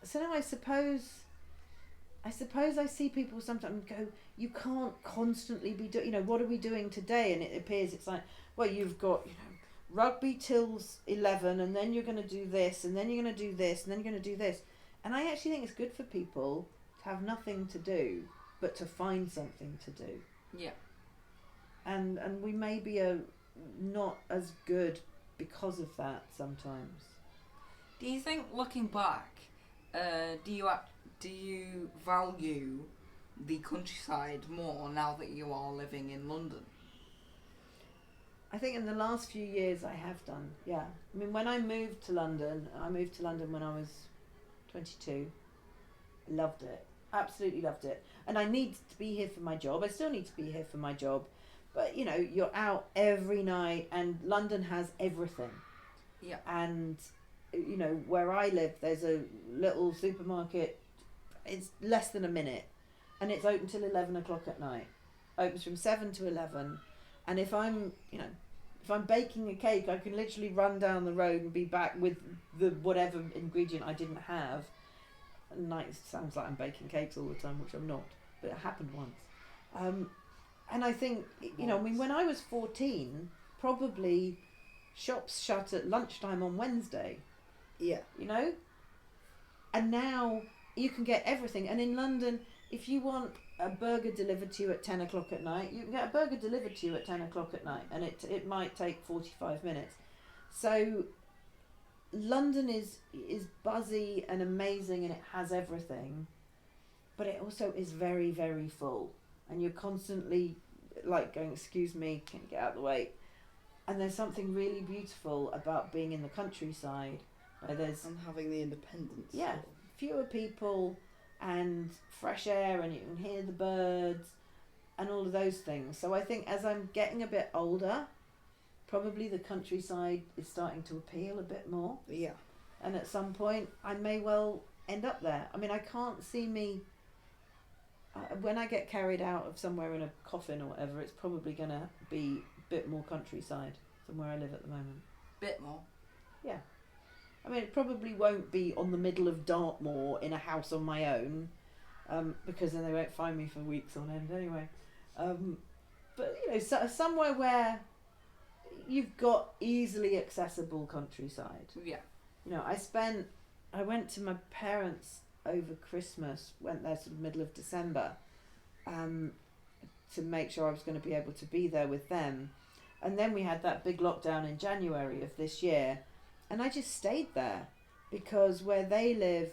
So now I suppose I see people sometimes go, you can't constantly be doing. What are we doing today? And it appears it's like, well, you've got rugby till 11, and then you're going to do this, and then you're going to do this, and then you're going to do this. And I actually think it's good for people to have nothing to do, but to find something to do. Yeah. And we may be not as good because of that sometimes. Do you think, looking back, do you value the countryside more now that you are living in London? I think in the last few years I have done, yeah. I mean, when I moved to London when I was 22. I loved it. Absolutely loved it. And I need to be here for my job. I still need to be here for my job. But, you're out every night and London has everything. Yeah. And, where I live, there's a little supermarket. It's less than a minute. And it's open till 11 o'clock at night. Opens from 7 to 11. And if I'm baking a cake, I can literally run down the road and be back with the whatever ingredient I didn't have. And it sounds like I'm baking cakes all the time, which I'm not, but it happened once. And I think, when I was 14, probably shops shut at lunchtime on Wednesday. Yeah. And now you can get everything. And in London, if you want a burger delivered to you at 10 o'clock at night, you can get a burger delivered to you at 10 o'clock at night, and it might take 45 minutes. So London is buzzy and amazing, and it has everything, but it also is very, very full, and you're constantly like going, excuse me, can you get out of the way? And there's something really beautiful about being in the countryside where there's and having the independence. Yeah, fewer people and fresh air, and you can hear the birds and all of those things. So I think as I'm getting a bit older, probably the countryside is starting to appeal a bit more. Yeah. And at some point, I may well end up there. I mean, I can't see me... when I get carried out of somewhere in a coffin or whatever, it's probably going to be a bit more countryside than where I live at the moment. Bit more? Yeah. I mean, it probably won't be on the middle of Dartmoor in a house on my own, because then they won't find me for weeks on end anyway. But, somewhere where you've got easily accessible countryside. Yeah. I went to my parents over Christmas, went there sort of middle of December, to make sure I was going to be able to be there with them. And then we had that big lockdown in January of this year, and I just stayed there because where they live,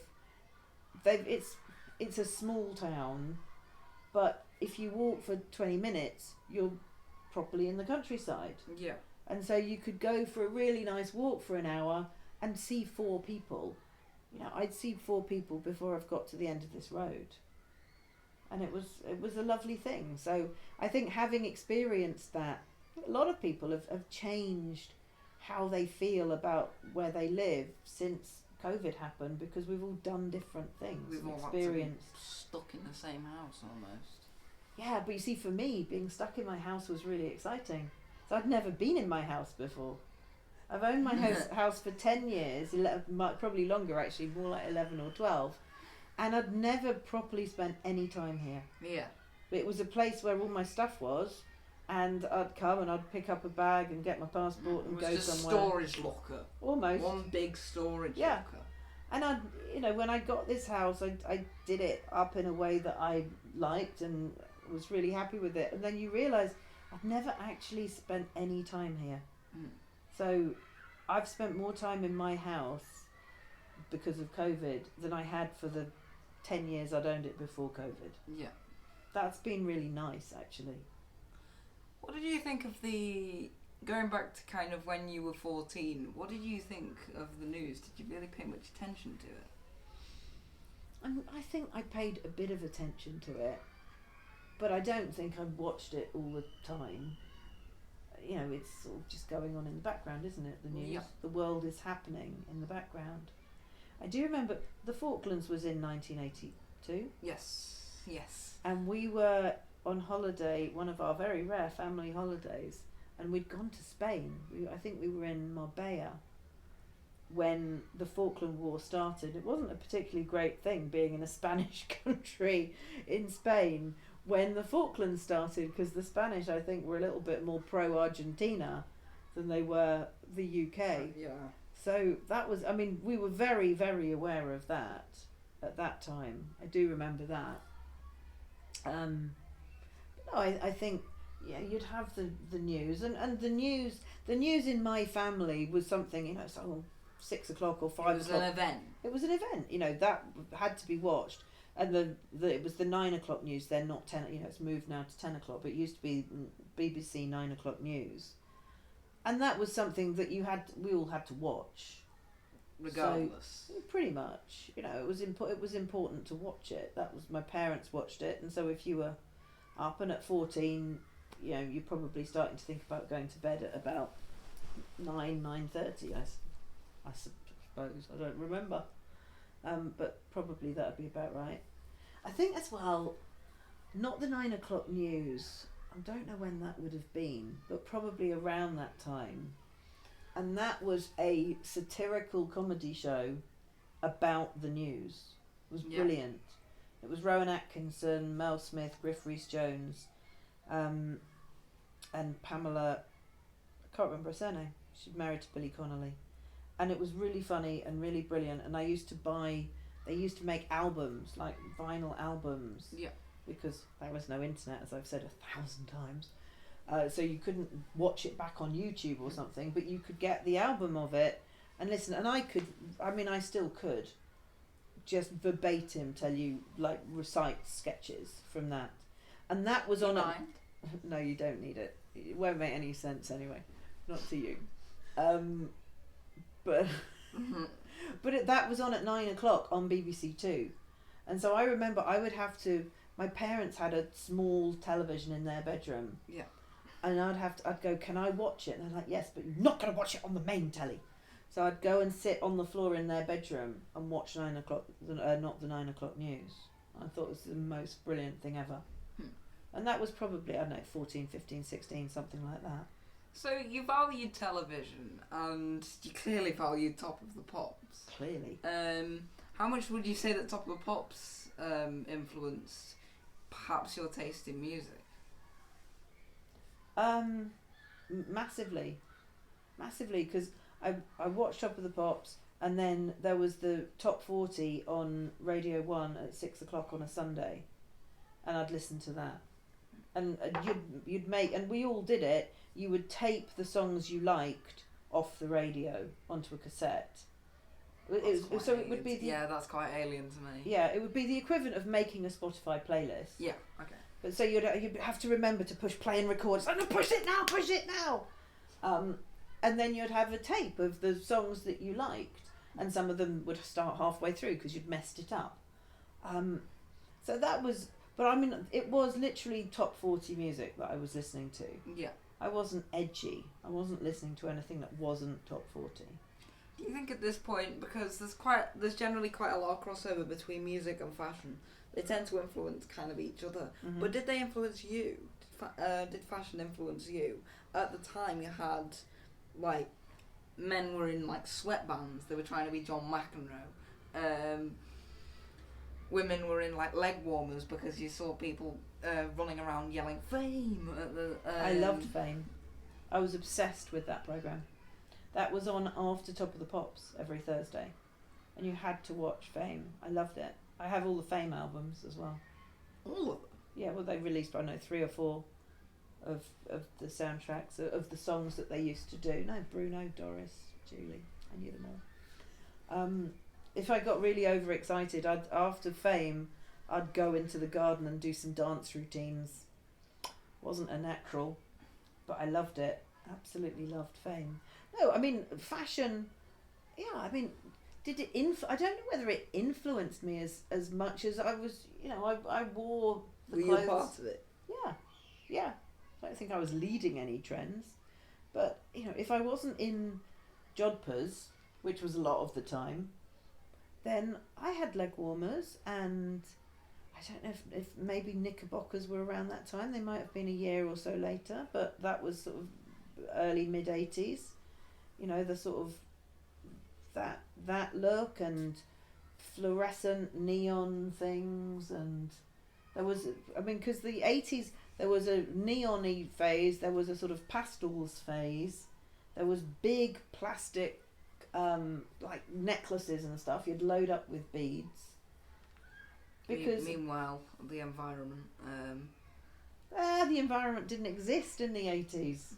it's a small town, but if you walk for 20 minutes, you're properly in the countryside. Yeah. And so you could go for a really nice walk for an hour and see 4 people. I'd see 4 people before I've got to the end of this road. And it was a lovely thing. So I think having experienced that, a lot of people have changed how they feel about where they live since COVID happened, because we've all done different things. We've all experienced stuck in the same house almost. Yeah, but you see, for me, being stuck in my house was really exciting. So I'd never been in my house before. I've owned my house for 10 years, probably longer actually, more like 11 or 12. And I'd never properly spent any time here. Yeah. But it was a place where all my stuff was, and I'd come and I'd pick up a bag and get my passport and go somewhere. It was a storage locker. Almost. One big storage locker. And when I got this house, I did it up in a way that I liked and was really happy with it. And then you realise I've never actually spent any time here. Mm. So I've spent more time in my house because of COVID than I had for the 10 years I'd owned it before COVID. Yeah. That's been really nice, actually. What did you think of going back to kind of when you were 14, what did you think of the news? Did you really pay much attention to it? I think I paid a bit of attention to it, but I don't think I watched it all the time. It's sort of just going on in the background, isn't it, the news? Yeah. The world is happening in the background. I do remember the Falklands was in 1982. Yes. And we were on holiday, one of our very rare family holidays, and we'd gone to Spain. I think we were in Marbella when the Falkland War started. It wasn't a particularly great thing being in a Spanish country in Spain when the Falklands started, because the Spanish, I think, were a little bit more pro-Argentina than they were the UK. Yeah. So that was, we were very, very aware of that at that time. I do remember that. I think, you'd have the news, and the news in my family was something, 6 o'clock or 5 o'clock. It was an event. It was an event, you know, that had to be watched. And it was the 9 o'clock news, then not 10, you know, it's moved now to 10 o'clock, but it used to be BBC 9 o'clock news. And that was something that we all had to watch. Regardless. So, pretty much, you know, it was important to watch it. That was, my parents watched it, and so if you were up and at 14, you know, you're probably starting to think about going to bed at about 9:30, I suppose. I don't remember. But probably that would be about right. I think as well, not the 9 o'clock news. I don't know when that would have been, but probably around that time. And that was a satirical comedy show about the news. It was brilliant. It was Rowan Atkinson, Mel Smith, Griff Rhys-Jones, and Pamela, I can't remember her surname. She's married to Billy Connolly. And it was really funny and really brilliant. And they used to make albums, like vinyl albums. Yeah. Because there was no internet, as I've said 1,000 times. So you couldn't watch it back on YouTube or something, but you could get the album of it and listen. And I still could just verbatim tell you, like, recite sketches from that. And that was on a... No, you don't need it. It won't make any sense anyway. Not to you. But that was on at 9 o'clock on BBC Two. And so I remember my parents had a small television in their bedroom. Yeah. And I'd go, can I watch it? And they're like, yes, but you're not going to watch it on the main telly. So I'd go and sit on the floor in their bedroom and watch 9 o'clock, not the 9 o'clock news. I thought it was the most brilliant thing ever. And that was probably, I don't know, 14, 15, 16, something like that. So you valued television, and you clearly valued Top of the Pops. Clearly. How much would you say that Top of the Pops influenced perhaps your taste in music? Massively, because I watched Top of the Pops, and then there was the Top 40 on Radio 1 at 6 o'clock on a Sunday, and I'd listen to that. And you'd make, and we all did it, you would tape the songs you liked off the radio onto a cassette. It would be that's quite alien to me. Yeah, it would be the equivalent of making a Spotify playlist. Yeah, okay. But so you'd have to remember to push play and record. It's like, no, push it now. And then you'd have a tape of the songs that you liked, and some of them would start halfway through because you'd messed it up. So that was, but I mean, it was literally top 40 music that I was listening to. Yeah. I wasn't edgy. I wasn't listening to anything that wasn't top 40. Do you think at this point, because there's generally quite a lot of crossover between music and fashion, they tend to influence kind of each other. Mm-hmm. But did they influence you? Did fashion influence you? At the time, you had, like, men were in, like, sweatbands. They were trying to be John McEnroe. Women were in, like, leg warmers because you saw people running around yelling "Fame" at the... I loved Fame. I was obsessed with that programme. That was on after Top of the Pops every Thursday. And you had to watch Fame. I loved it. I have all the Fame albums as well. All of them? Yeah, well, they released, I don't know, 3 or 4 of the soundtracks, of the songs that they used to do. No, Bruno, Doris, Julie. I knew them all. If I got really overexcited, after Fame, I'd go into the garden and do some dance routines. Wasn't a natural, but I loved it. Absolutely loved Fame. No, I mean, fashion, yeah, I mean, did it I don't know whether it influenced me as much as I was, you know, I wore the clothes. Were you part of it? Yeah. I don't think I was leading any trends. But, you know, if I wasn't in jodhpurs, which was a lot of the time, then I had leg warmers, and I don't know if maybe knickerbockers were around that time. They might have been a year or so later, but that was sort of early mid-80s. You know, the sort of that look and fluorescent neon things, and there was, I mean, because the 80s, there was a neon-y phase, there was a sort of pastels phase, there was big plastic like necklaces and stuff you'd load up with beads. Because meanwhile, the environment. The environment didn't exist in the 80s.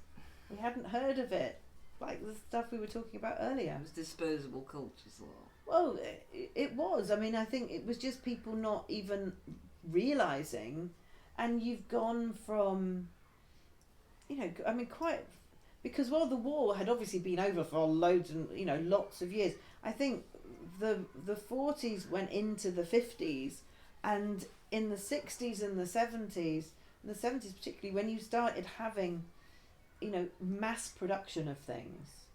We hadn't heard of it. like the stuff we were talking about earlier. It was disposable culture sort of. Well, it was. I mean, I think it was just people not even realising, and you've gone from, I mean, quite, because while the war had obviously been over for loads and, lots of years, I think the 40s went into the 50s, and in the 60s and the 70s, in the 70s particularly, when you started having, mass production of things,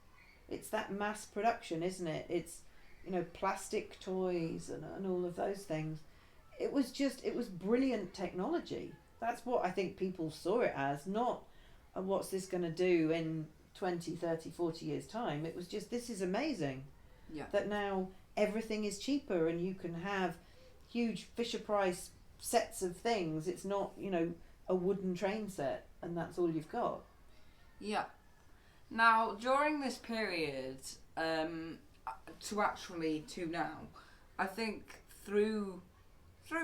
it's that mass production, isn't it? It's, plastic toys and all of those things. It was brilliant technology. That's what I think people saw it as, not what's this going to do in 20, 30, 40 years' time. It was just, this is amazing. Yeah. That now everything is cheaper and you can have huge Fisher-Price sets of things. It's not, a wooden train set and that's all you've got. Yeah. Now, during this period, to now, I think through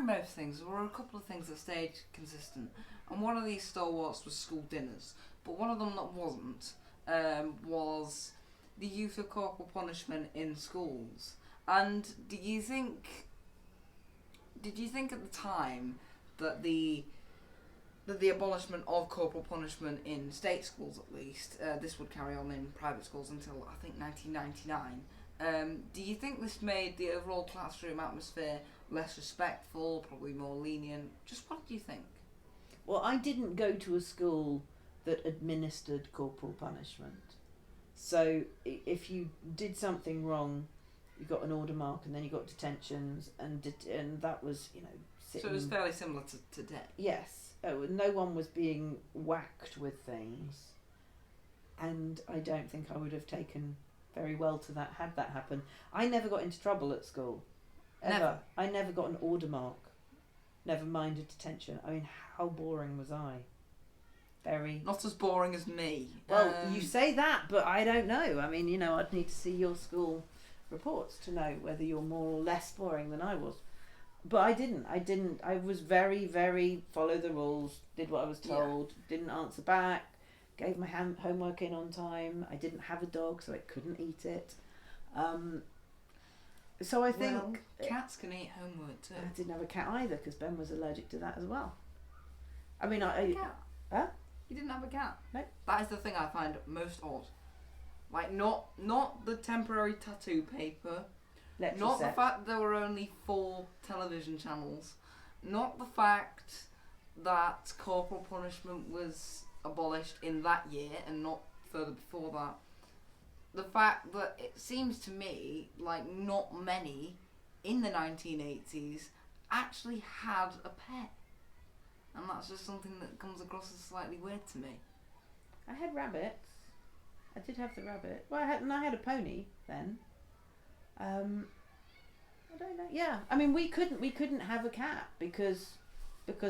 most things, there were a couple of things that stayed consistent. And one of these stalwarts was school dinners. But one of them that wasn't was the use of corporal punishment in schools. And did you think at the time that the abolishment of corporal punishment in state schools, at least, this would carry on in private schools until, I think, 1999, do you think this made the overall classroom atmosphere less respectful, probably more lenient? Just what do you think? Well, I didn't go to a school that administered corporal punishment. So if you did something wrong, you got an order mark and then you got detentions, and that was, sitting... So it was fairly similar to today? Yes. No one was being whacked with things, and I don't think I would have taken very well to that had that happened. I never got into trouble at school. Ever. Never? I never got an order mark. Never mind a detention. I mean, how boring was I? Very. Not as boring as me. Well, you say that, but I don't know. I mean, I'd need to see your school reports to know whether you're more or less boring than I was. But I didn't. I was very, very follow the rules, did what I was told, didn't answer back, gave my homework in on time. I didn't have a dog, so I couldn't eat it. So I think... Well, cats can eat homework too. I didn't have a cat either, because Ben was allergic to that as well. I mean, cat? Huh? You didn't have a cat? No. That is the thing I find most odd. Like, not the temporary tattoo paper... Not the fact there were only 4 television channels. Not the fact that corporal punishment was abolished in that year and not further before that. The fact that it seems to me like not many in the 1980s actually had a pet. And that's just something that comes across as slightly weird to me. I had rabbits. I did have the rabbit. Well, I had a pony then. I don't know. Yeah, I mean, we couldn't have a cat because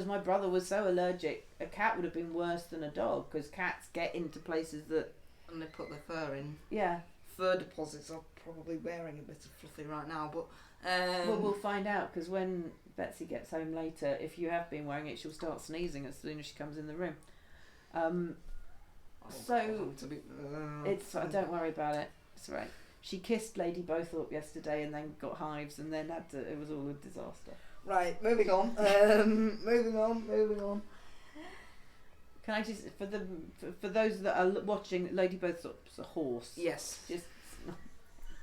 my brother was so allergic. A cat would have been worse than a dog, because cats get into places that... And they put their fur in. Yeah. Fur deposits are probably wearing a bit of fluffy right now, but... Well, we'll find out, because when Betsy gets home later, if you have been wearing it, she'll start sneezing as soon as she comes in the room. Don't worry about it. It's all right. She kissed Lady Bowthorpe yesterday and then got hives and then it was all a disaster. Right, moving on. Moving on. Can I just, for those that are watching, Lady Bowthorpe's a horse. Yes. Just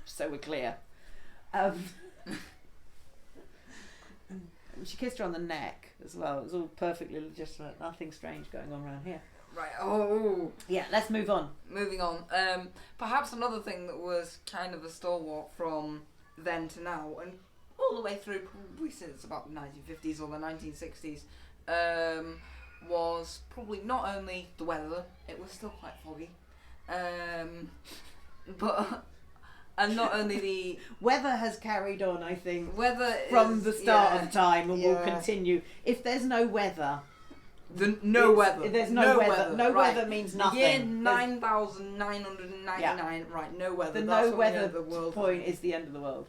so we're clear. She kissed her on the neck as well. It was all perfectly legitimate. Nothing strange going on around here. Right, oh. Yeah, let's move on. Moving on. Perhaps another thing that was kind of a stalwart from then to now, and all the way through probably since about the 1950s or the 1960s, was probably not only the weather, it was still quite foggy, but... And not only the... Weather has carried on, I think, weather from the start of time and will continue. If there's no weather... There's no weather. No weather means nothing. The year 9,999. Right, no weather. The That's no weather the world point is the end of the world.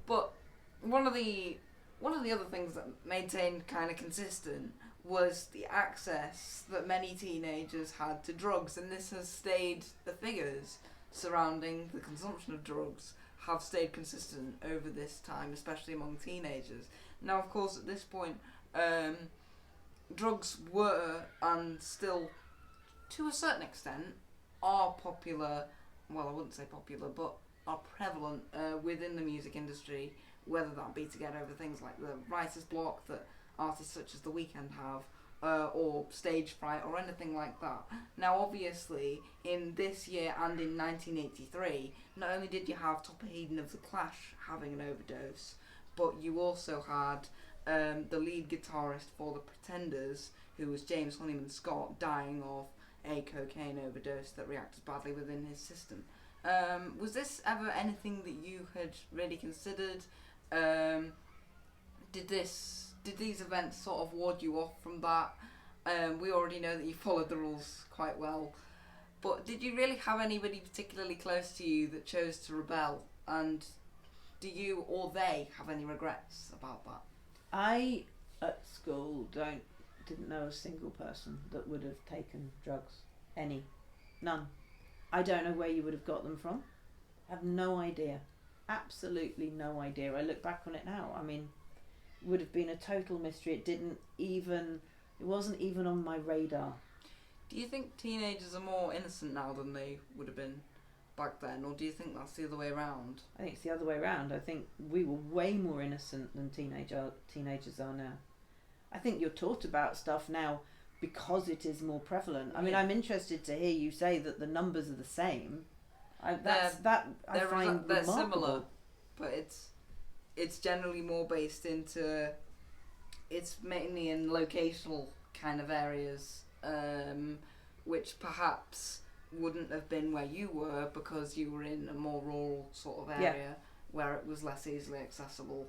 But one of the other things that maintained kind of consistent was the access that many teenagers had to drugs, and this has stayed, the figures surrounding the consumption of drugs have stayed consistent over this time, especially among teenagers. Now, of course, at this point, drugs were, and still, to a certain extent, are popular, well, I wouldn't say popular, but are prevalent within the music industry, whether that be to get over things like the writer's block that artists such as The Weeknd have, or stage fright, or anything like that. Now, obviously, in this year and in 1983, not only did you have Topper Headon of The Clash having an overdose, but you also had the lead guitarist for The Pretenders, who was James Honeyman Scott, dying of a cocaine overdose that reacted badly within his system. Was this ever anything that you had really considered? Did these events sort of ward you off from that? We already know that you followed the rules quite well, but did you really have anybody particularly close to you that chose to rebel? And do you or they have any regrets about that? I, at school, didn't know a single person that would have taken drugs. None. I don't know where you would have got them from. I have no idea. Absolutely no idea. I look back on it now. I mean, it would have been a total mystery. It wasn't even on my radar. Do you think teenagers are more innocent now than they would have been back then, or do you think that's the other way around? I think it's the other way around. I think we were way more innocent than teenagers are now. I think you're taught about stuff now because it is more prevalent. I mean, I'm interested to hear you say that the numbers are the same. I find they're remarkable. similar, but it's generally more based into, it's mainly in locational kind of areas, which perhaps wouldn't have been where you were because you were in a more rural sort of area where it was less easily accessible.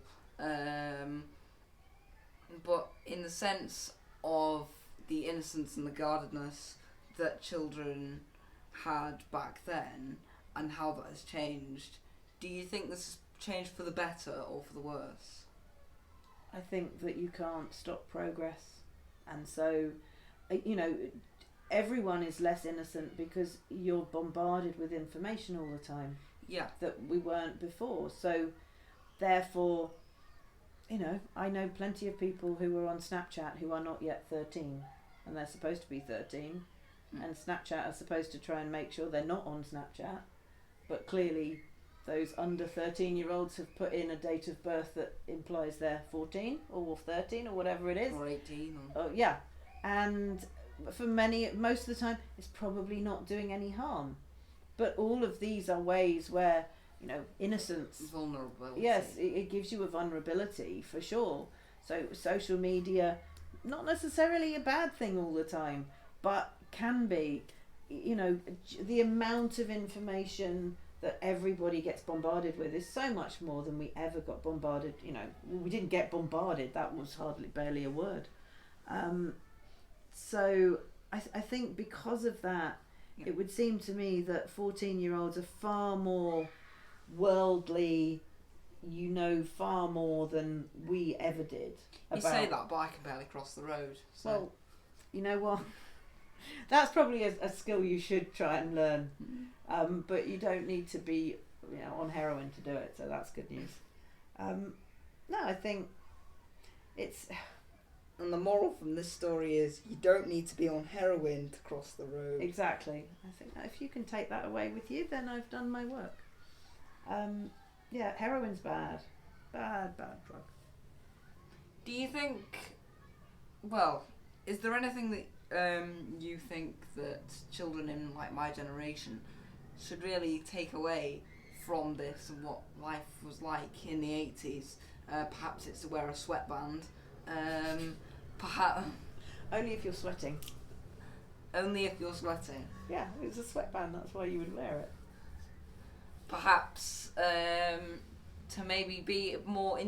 But in the sense of the innocence and the guardedness that children had back then and how that has changed, do you think this has changed for the better or for the worse? I think that you can't stop progress, and so everyone is less innocent because you're bombarded with information all the time that we weren't before. So therefore, I know plenty of people who are on Snapchat who are not yet 13, and they're supposed to be 13, and Snapchat are supposed to try and make sure they're not on Snapchat, but clearly those under 13-year-olds have put in a date of birth that implies they're 14 or 13 or whatever it is. Or 18. Oh, yeah. And for most of the time, it's probably not doing any harm. But all of these are ways where, innocence... Vulnerability. Yes, it gives you a vulnerability, for sure. So social media, not necessarily a bad thing all the time, but can be. The amount of information that everybody gets bombarded with is so much more than we ever got bombarded. We didn't get bombarded, that was barely a word. So I think because of that, it would seem to me that 14-year-olds are far more worldly, far more than we ever did. You say that, but I can barely cross the road. So. Well, you know what? That's probably a skill you should try and learn. But you don't need to be on heroin to do it, so that's good news. No, I think it's... And the moral from this story is you don't need to be on heroin to cross the road. Exactly. I think that if you can take that away with you, then I've done my work. Heroin's bad. Bad drug. Do you think... Well, is there anything that you think that children in my generation should really take away from this and what life was like in the 80s? Perhaps it's to wear a sweatband. Perhaps only if you're sweating. Only if you're sweating. Yeah, it was a sweatband. That's why you would wear it. Perhaps to maybe be more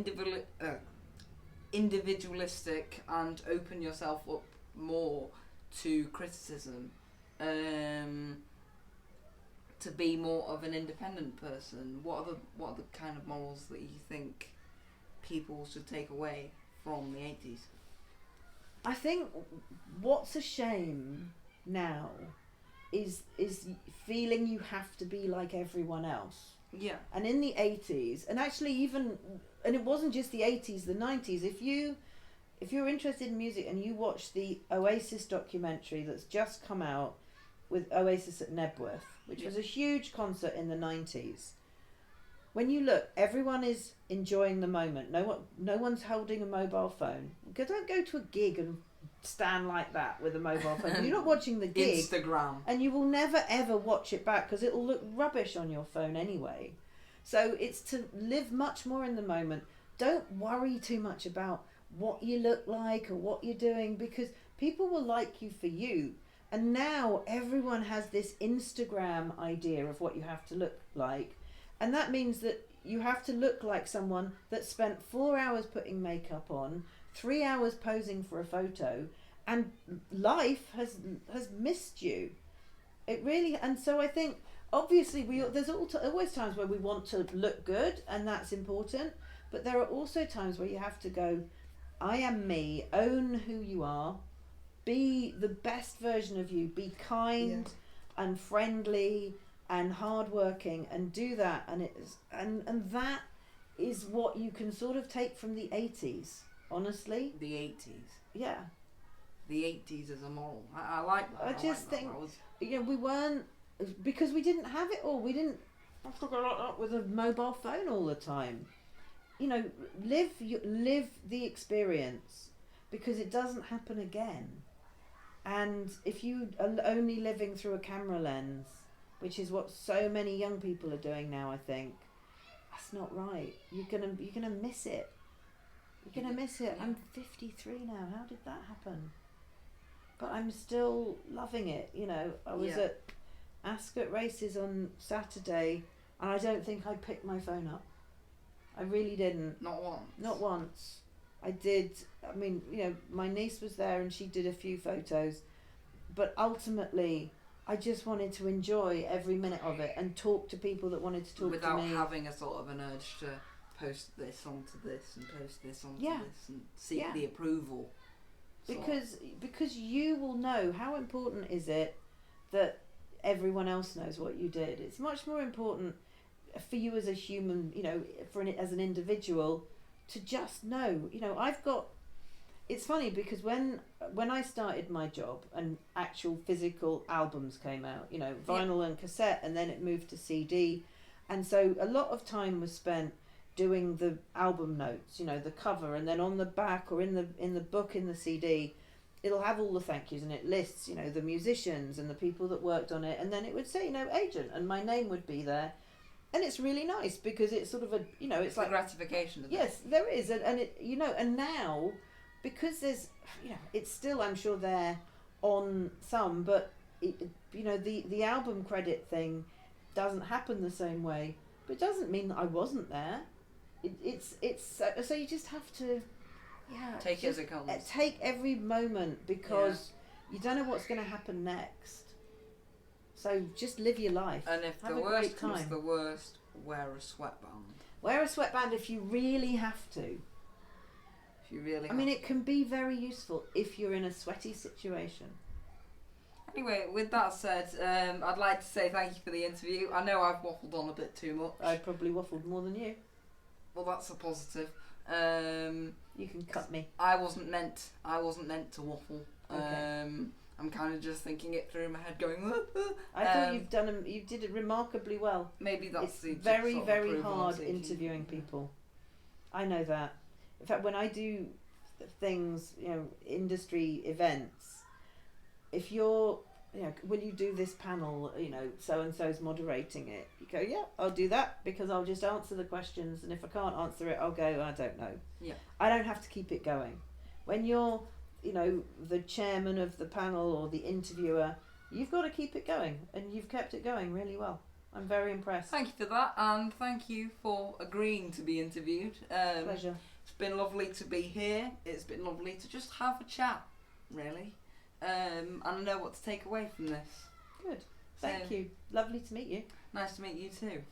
individualistic and open yourself up more to criticism, to be more of an independent person. What are the kind of morals that you think people should take away from the 80s? I think what's a shame now is feeling you have to be like everyone else. Yeah. And in the 80s, and actually and it wasn't just the 80s, the 90s, if you're interested in music and you watch the Oasis documentary that's just come out with Oasis at Nebworth, which was a huge concert in the 90s. When you look, everyone is enjoying the moment. No one's holding a mobile phone. Don't go to a gig and stand like that with a mobile phone. You're not watching the gig. Instagram. And you will never ever watch it back because it'll look rubbish on your phone anyway. So it's to live much more in the moment. Don't worry too much about what you look like or what you're doing, because people will like you for you. And now everyone has this Instagram idea of what you have to look like. And that means that you have to look like someone that spent 4 hours putting makeup on, 3 hours posing for a photo, and life has missed you. It really, and so I think obviously there's always times where we want to look good, and that's important. But there are also times where you have to go, I am me, own who you are, be the best version of you, be kind and friendly and hardworking, and do that, and that is what you can sort of take from the 80s. Honestly, the 80s. Yeah, the 80s as a model. I like that. I just think we weren't, because we didn't have it all. We didn't have to go up with a mobile phone all the time. Live the experience, because it doesn't happen again. And if you are only living through a camera lens, which is what so many young people are doing now, I think that's not right. You're gonna miss it. You're gonna miss it. I'm 53 now. How did that happen? But I'm still loving it. I was at Ascot races on Saturday, and I don't think I picked my phone up. I really didn't. Not once. Not once. I did. I mean, my niece was there and she did a few photos, but ultimately I just wanted to enjoy every minute of it and talk to people that wanted to talk to me. Without having a sort of an urge to post this onto this and post this onto this and seek the approval. Because you will know how important is it that everyone else knows what you did. It's much more important for you as a human, as an individual, to just know. It's funny because when I started my job and actual physical albums came out, vinyl and cassette, and then it moved to CD, and so a lot of time was spent doing the album notes, the cover, and then on the back or in the book in the CD, it'll have all the thank yous, and it lists, the musicians and the people that worked on it, and then it would say, agent, and my name would be there. And it's really nice because it's sort of it's like gratification. Yes, there is, and it, and now, because there's, it's still, I'm sure, there on some, but the album credit thing doesn't happen the same way, but it doesn't mean that I wasn't there. It's so you just have to take it as it comes. Take every moment, because you don't know what's going to happen next. So just live your life. And if the worst comes to the worst, wear a sweatband. Wear a sweatband if you really have to. If you really. It can be very useful if you're in a sweaty situation. Anyway, with that said, I'd like to say thank you for the interview. I know I've waffled on a bit too much. I probably waffled more than you. Well, that's a positive. You can cut me. I wasn't meant to waffle. Okay. I'm kind of just thinking it through in my head, going. I thought you did it remarkably well. Maybe that's it's very, very hard interviewing people. I know that. In fact, when I do things, industry events, if you're, will you do this panel? So and so's moderating it. You go, yeah, I'll do that, because I'll just answer the questions, and if I can't answer it, I'll go, I don't know. Yeah. I don't have to keep it going. When you're the chairman of the panel or the interviewer, you've got to keep it going, and you've kept it going really well. I'm very impressed. Thank you for that, and thank you for agreeing to be interviewed. Pleasure. It's been lovely to be here. It's been lovely to just have a chat, really, and I know what to take away from this. Good. Thank you. Lovely to meet you. Nice to meet you too.